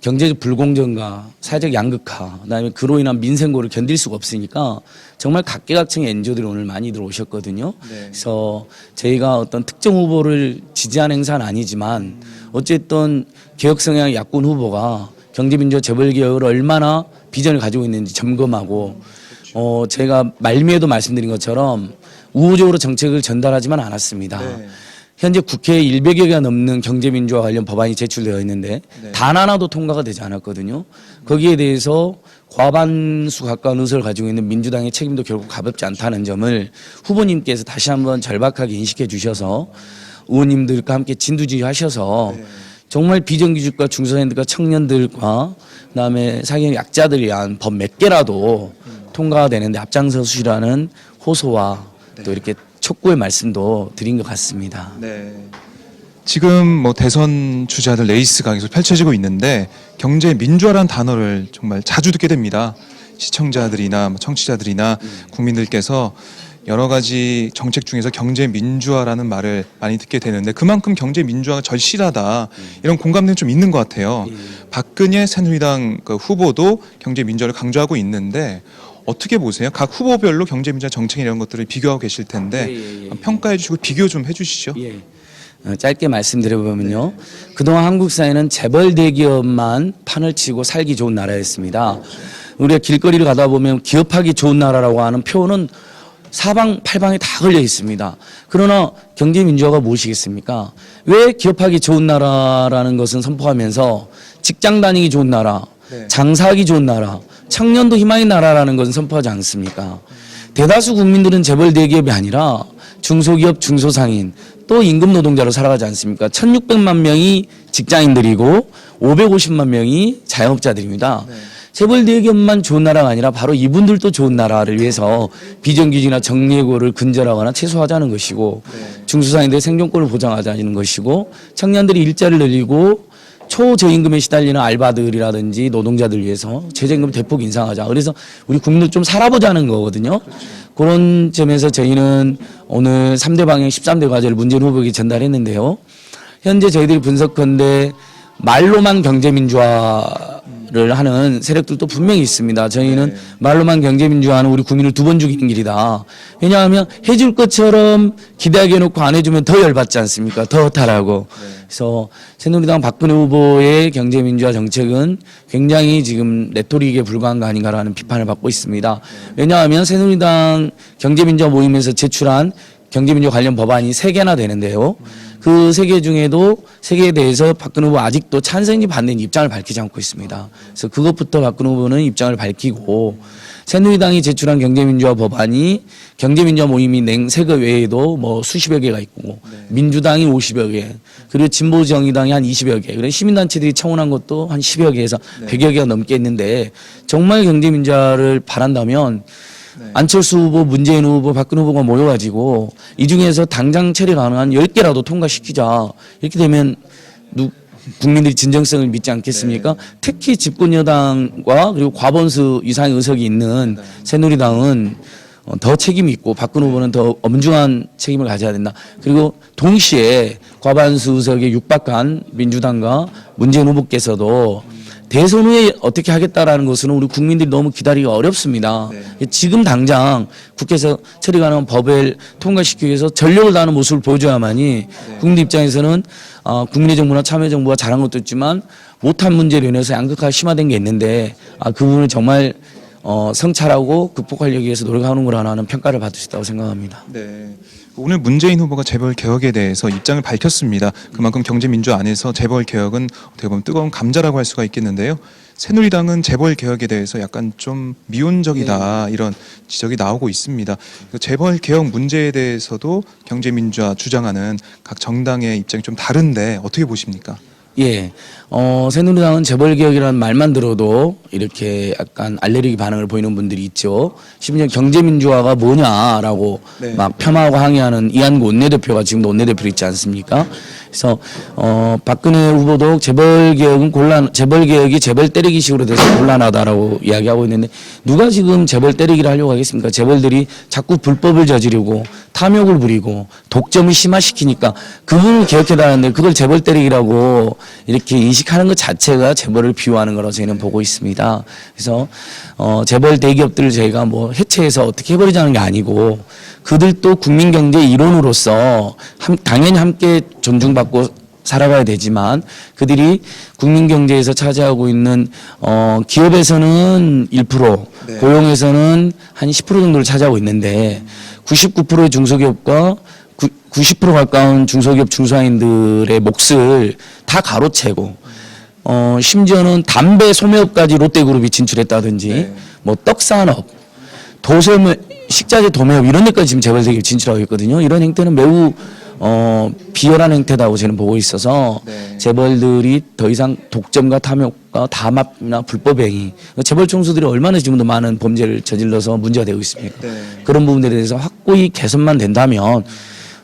경제적 불공정과 사회적 양극화, 그다음에 그로 인한 민생고를 견딜 수가 없으니까 정말 각계각층의 NGO들이 오늘 많이들 오셨거든요. 네. 그래서 저희가 어떤 특정 후보를 지지한 행사는 아니지만 어쨌든 개혁 성향의 야권 후보가 경제민주화 재벌개혁을 얼마나 비전을 가지고 있는지 점검하고 제가 말미에도 말씀드린 것처럼 우호적으로 정책을 전달하지만 않았습니다. 네. 현재 국회에 100여 개가 넘는 경제민주화 관련 법안이 제출되어 있는데 네. 단 하나도 통과가 되지 않았거든요. 거기에 대해서 과반수 가까운 의석을 가지고 있는 민주당의 책임도 결국 가볍지 않다는 점을 후보님께서 다시 한번 절박하게 인식해 주셔서 의원님들과 함께 진두지휘하셔서 정말 비정규직과 중소년들과 청년들과 그다음에 사회의 약자들을 위한 법 몇 개라도 통과가 되는데 앞장서 주시라는 호소와 또 이렇게 촉구의 말씀도 드린 것 같습니다. 네. 지금 뭐 대선 주자들 레이스가 계속 펼쳐지고 있는데 경제 민주화라는 단어를 정말 자주 듣게 됩니다. 시청자들이나 청취자들이나 국민들께서 여러 가지 정책 중에서 경제 민주화라는 말을 많이 듣게 되는데 그만큼 경제 민주화가 절실하다 이런 공감대는 좀 있는 것 같아요. 박근혜 새누리당 그 후보도 경제 민주화를 강조하고 있는데 어떻게 보세요? 각 후보별로 경제 민주화 정책 이런 것들을 비교하고 계실 텐데 평가해 주시고 비교 좀 해주시죠. 짧게 말씀드려보면요. 그동안 한국 사회는 재벌 대기업만 판을 치고 살기 좋은 나라였습니다. 우리가 길거리를 가다 보면 기업하기 좋은 나라라고 하는 표는 사방팔방에 다 걸려 있습니다. 그러나 경제 민주화가 무엇이겠습니까? 왜 기업하기 좋은 나라라는 것은 선포하면서 직장 다니기 좋은 나라, 장사하기 좋은 나라, 청년도 희망의 나라라는 것은 선포하지 않습니까? 대다수 국민들은 재벌 대기업이 아니라 중소기업, 중소상인, 또 임금 노동자로 살아가지 않습니까? 1,600만 명이 직장인들이고 550만 명이 자영업자들입니다. 재벌 대기업만 좋은 나라가 아니라 바로 이분들도 좋은 나라를 위해서 비정규직이나 정리해고를 근절하거나 최소화하자는 것이고 중소상인들의 생존권을 보장하자는 것이고 청년들이 일자리를 늘리고 초저임금에 시달리는 알바들이라든지 노동자들 위해서 최저임금 대폭 인상하자. 그래서 우리 국민들 좀 살아보자는 거거든요. 그런 점에서 저희는 오늘 3대 방향 13대 과제를 문재인 후보에게 전달했는데요. 현재 저희들이 분석컨대 말로만 경제민주화를 하는 세력들도 분명히 있습니다. 저희는 말로만 경제민주화는 우리 국민을 두 번 죽이는 길이다. 왜냐하면 해줄 것처럼 기대하게 해놓고 안 해주면 더 열받지 않습니까? 더 허탈하고. 그래서 새누리당 박근혜 후보의 경제민주화 정책은 굉장히 지금 레토릭에 불과한 거 아닌가라는 비판을 받고 있습니다. 왜냐하면 새누리당 경제민주화 모임에서 제출한 경제민주화 관련 법안이 3개나 되는데요. 그 3개 중에도 3개에 대해서 박근혜 후보 아직도 찬성인지 반대인지 입장을 밝히지 않고 있습니다. 그래서 그것부터 박근혜 후보는 입장을 밝히고 새누리당이 제출한 경제민주화 법안이 경제민주화 모임이 낸 세 거 외에도 뭐 수십여 개가 있고 민주당이 50여 개 그리고 진보정의당이 한 20여 개 그리고 시민단체들이 청원한 것도 한 10여 개에서 100여 개가 넘게 있는데 정말 경제민주화를 바란다면 안철수 후보, 문재인 후보, 박근혜 후보가 모여가지고 이 중에서 당장 처리 가능한 10개라도 통과시키자. 이렇게 되면 국민들이 진정성을 믿지 않겠습니까? 특히 집권 여당과 그리고 과반수 이상의 의석이 있는 새누리당은 더 책임이 있고 박근혜 후보는 더 엄중한 책임을 가져야 된다. 그리고 동시에 과반수 의석에 육박한 민주당과 문재인 후보께서도 대선 후에 어떻게 하겠다라는 것은 우리 국민들이 너무 기다리기가 어렵습니다. 지금 당장 국회에서 처리 가능한 법을 통과시키기 위해서 전력을 다하는 모습을 보여줘야만이 국민 입장에서는 국민의 정부나 참여정부가 잘한 것도 있지만 못한 문제로 인해서 양극화가 심화된 게 있는데 그 부분을 정말 성찰하고 극복하려기 위해서 노력하는 거라는 평가를 받을 수 있다고 생각합니다. 네. 오늘 문재인 후보가 재벌 개혁에 대해서 입장을 밝혔습니다. 그만큼 경제민주화 안에서 재벌 개혁은 어떻게 보면 뜨거운 감자라고 할 수가 있겠는데요. 새누리당은 재벌 개혁에 대해서 약간 좀 미온적이다 이런 지적이 나오고 있습니다. 재벌 개혁 문제에 대해서도 경제민주화 주장하는 각 정당의 입장이 좀 다른데 어떻게 보십니까? 예, 새누리당은 재벌개혁이라는 말만 들어도 이렇게 약간 알레르기 반응을 보이는 분들이 있죠. 심지어 경제민주화가 뭐냐라고 막 폄하하고 항의하는 이한구 원내대표가 지금도 원내대표로 있지 않습니까? 그래서 박근혜 후보도 재벌개혁이 재벌 때리기식으로 돼서 곤란하다라고 이야기하고 있는데 누가 지금 재벌 때리기를 하려고 하겠습니까? 재벌들이 자꾸 불법을 저지르고 탐욕을 부리고 독점을 심화시키니까 그걸 개혁해달라는데 그걸 재벌 때리기라고 이렇게 인식하는 것 자체가 재벌을 비호하는 거라고 저희는 보고 있습니다. 그래서 재벌 대기업들을 저희가 뭐 해체해서 어떻게 해버리자는 게 아니고 그들도 국민 경제의 일원으로서 당연히 함께 존중받고 살아가야 되지만 그들이 국민 경제에서 차지하고 있는 기업에서는 1%, 고용에서는 한 10% 정도를 차지하고 있는데 99%의 중소기업과 90% 가까운 중소기업 중소상인들의 몫을 다 가로채고 심지어는 담배 소매업까지 롯데그룹이 진출했다든지 뭐 떡산업, 식자재 도매업 이런 데까지 지금 재벌세계에 진출하고 있거든요. 이런 행태는 매우 비열한 행태다고 저는 보고 있어서 재벌들이 더 이상 독점과 탐욕과 담합이나 불법행위 재벌 총수들이 얼마나 지금도 많은 범죄를 저질러서 문제가 되고 있습니까? 그런 부분들에 대해서 확고히 개선만 된다면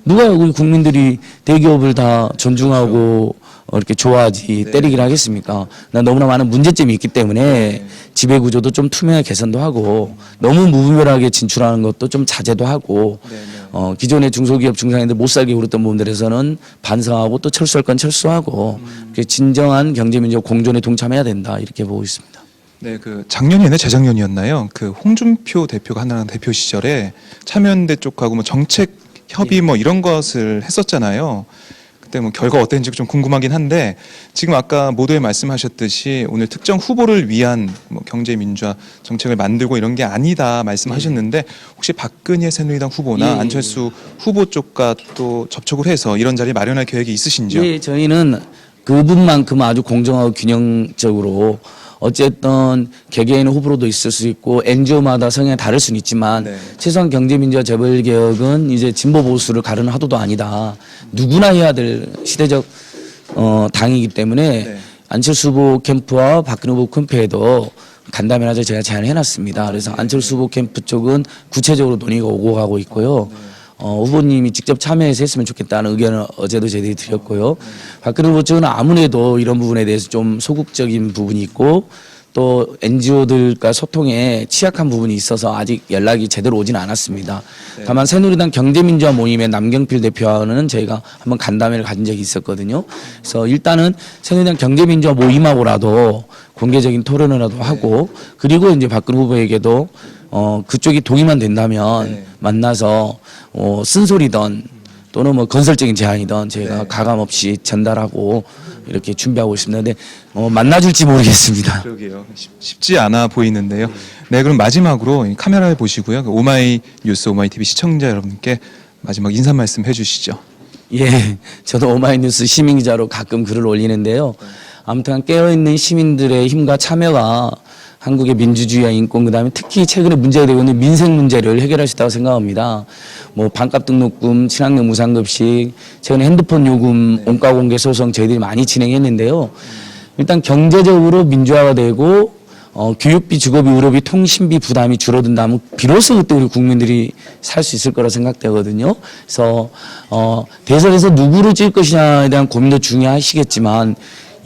누가 우리 국민들이 대기업을 다 존중하고 이렇게 좋아하지 때리기를 하겠습니까? 너무나 많은 문제점이 있기 때문에 지배구조도 좀 투명하게 개선도 하고 너무 무분별하게 진출하는 것도 좀 자제도 하고 기존의 중소기업 중상인들 못 살게 굴었던 부분들에서는 반성하고 또 철수할 건 철수하고 진정한 경제민주화 공존에 동참해야 된다 이렇게 보고 있습니다. 네, 작년이나 재작년이었나요? 홍준표 대표가 한나라당 대표 시절에 참여연대 쪽하고 뭐 정책 협의 뭐 이런 것을 했었잖아요. 그때 뭐 결과 어땠는지 좀 궁금하긴 한데 지금 아까 모두에 말씀하셨듯이 오늘 특정 후보를 위한 뭐 경제민주화 정책을 만들고 이런 게 아니다 말씀하셨는데 혹시 박근혜 새누리당 후보나 안철수 후보 쪽과 또 접촉을 해서 이런 자리 마련할 계획이 있으신지요? 네, 저희는 그분만큼 아주 공정하고 균형적으로 어쨌든 개개인 후보로도 있을 수 있고 NGO마다 성향이 다를 수는 있지만 최소한 경제민주화 재벌개혁은 이제 진보 보수를 가르는 하도도 아니다. 누구나 해야 될 시대적 당이기 때문에 안철수 후보 캠프와 박근혜 후보 캠프에도 간담회를 제가 제안을 해놨습니다. 그래서 안철수 후보 캠프 쪽은 구체적으로 논의가 오고 가고 있고요. 후보님이 직접 참여해서 했으면 좋겠다는 의견을 어제도 저희들이 드렸고요. 박근혜 후보 쪽은 아무래도 이런 부분에 대해서 좀 소극적인 부분이 있고 또 NGO들과 소통에 취약한 부분이 있어서 아직 연락이 제대로 오진 않았습니다. 다만 새누리당 경제민주화 모임의 남경필 대표와는 저희가 한번 간담회를 가진 적이 있었거든요. 그래서 일단은 새누리당 경제민주화 모임하고라도 공개적인 토론이라도 하고 그리고 이제 박근혜 후보에게도 그쪽이 동의만 된다면 만나서 쓴소리든 또는 뭐 건설적인 제안이든 저희가 가감 없이 전달하고 이렇게 준비하고 있습니다. 근데 만나줄지 모르겠습니다. 그러게요. 쉽지 않아 보이는데요. 네, 그럼 마지막으로 카메라를 보시고요. 오마이뉴스, 오마이TV 시청자 여러분께 마지막 인사 말씀 해주시죠. 예, 저도 오마이뉴스 시민기자로 가끔 글을 올리는데요. 아무튼 깨어있는 시민들의 힘과 참여가 한국의 민주주의와 인권, 그다음에 특히 최근에 문제가 되고 있는 민생 문제를 해결할 수 있다고 생각합니다. 뭐 반값 등록금, 친환경 무상급식, 최근에 핸드폰 요금 원가 공개 소송 저희들이 많이 진행했는데요. 일단 경제적으로 민주화가 되고 교육비, 주거비, 의료비, 통신비 부담이 줄어든다면 비로소 그때 우리 국민들이 살 수 있을 거라 생각되거든요. 그래서 대선에서 누구를 찍을 것이냐에 대한 고민도 중요하시겠지만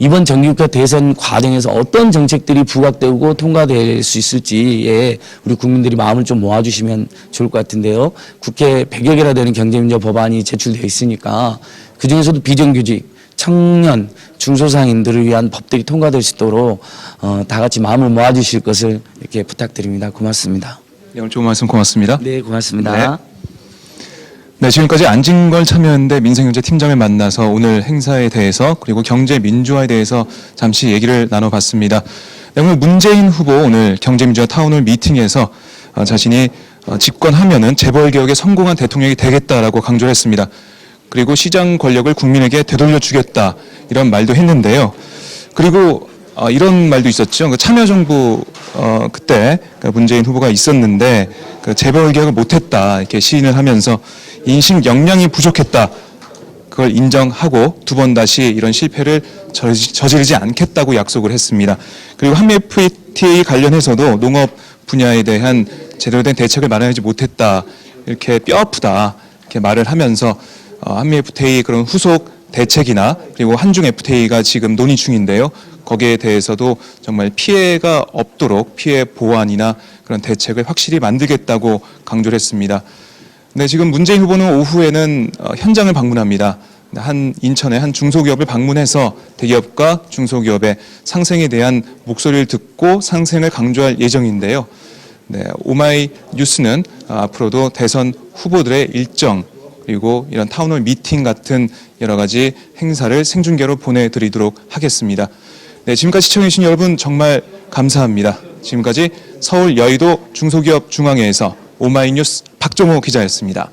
이번 정기국회 대선 과정에서 어떤 정책들이 부각되고 통과될 수 있을지에 우리 국민들이 마음을 좀 모아주시면 좋을 것 같은데요. 국회 100여 개나 되는 경제민주화 법안이 제출되어 있으니까 그중에서도 비정규직, 청년, 중소상인들을 위한 법들이 통과될 수 있도록 다 같이 마음을 모아주실 것을 이렇게 부탁드립니다. 고맙습니다. 네, 오늘 좋은 말씀 고맙습니다. 네, 고맙습니다. 네, 지금까지 안진걸 참여연대 민생경제 팀장을 만나서 오늘 행사에 대해서 그리고 경제 민주화에 대해서 잠시 얘기를 나눠봤습니다. 네, 오늘 문재인 후보 오늘 경제민주화 타운홀 미팅에서 자신이 집권하면은 재벌개혁에 성공한 대통령이 되겠다라고 강조를 했습니다. 그리고 시장 권력을 국민에게 되돌려주겠다 이런 말도 했는데요. 그리고 이런 말도 있었죠. 참여정부 그때 문재인 후보가 있었는데 재벌개혁을 못했다 이렇게 시인을 하면서 인식 역량이 부족했다. 그걸 인정하고 두 번 다시 이런 실패를 저지르지 않겠다고 약속을 했습니다. 그리고 한미 FTA 관련해서도 농업 분야에 대한 제대로 된 대책을 마련하지 못했다. 이렇게 뼈아프다 이렇게 말을 하면서 한미 FTA 그런 후속 대책이나 그리고 한중 FTA가 지금 논의 중인데요. 거기에 대해서도 정말 피해가 없도록 피해 보완이나 그런 대책을 확실히 만들겠다고 강조를 했습니다. 네, 지금 문재인 후보는 오후에는 현장을 방문합니다. 인천의 한 중소기업을 방문해서 대기업과 중소기업의 상생에 대한 목소리를 듣고 상생을 강조할 예정인데요. 네, 오마이뉴스는 앞으로도 대선 후보들의 일정 그리고 이런 타운홀 미팅 같은 여러 가지 행사를 생중계로 보내드리도록 하겠습니다. 네, 지금까지 시청해주신 여러분 정말 감사합니다. 지금까지 서울 여의도 중소기업 중앙회에서 오마이뉴스 박종호 기자였습니다.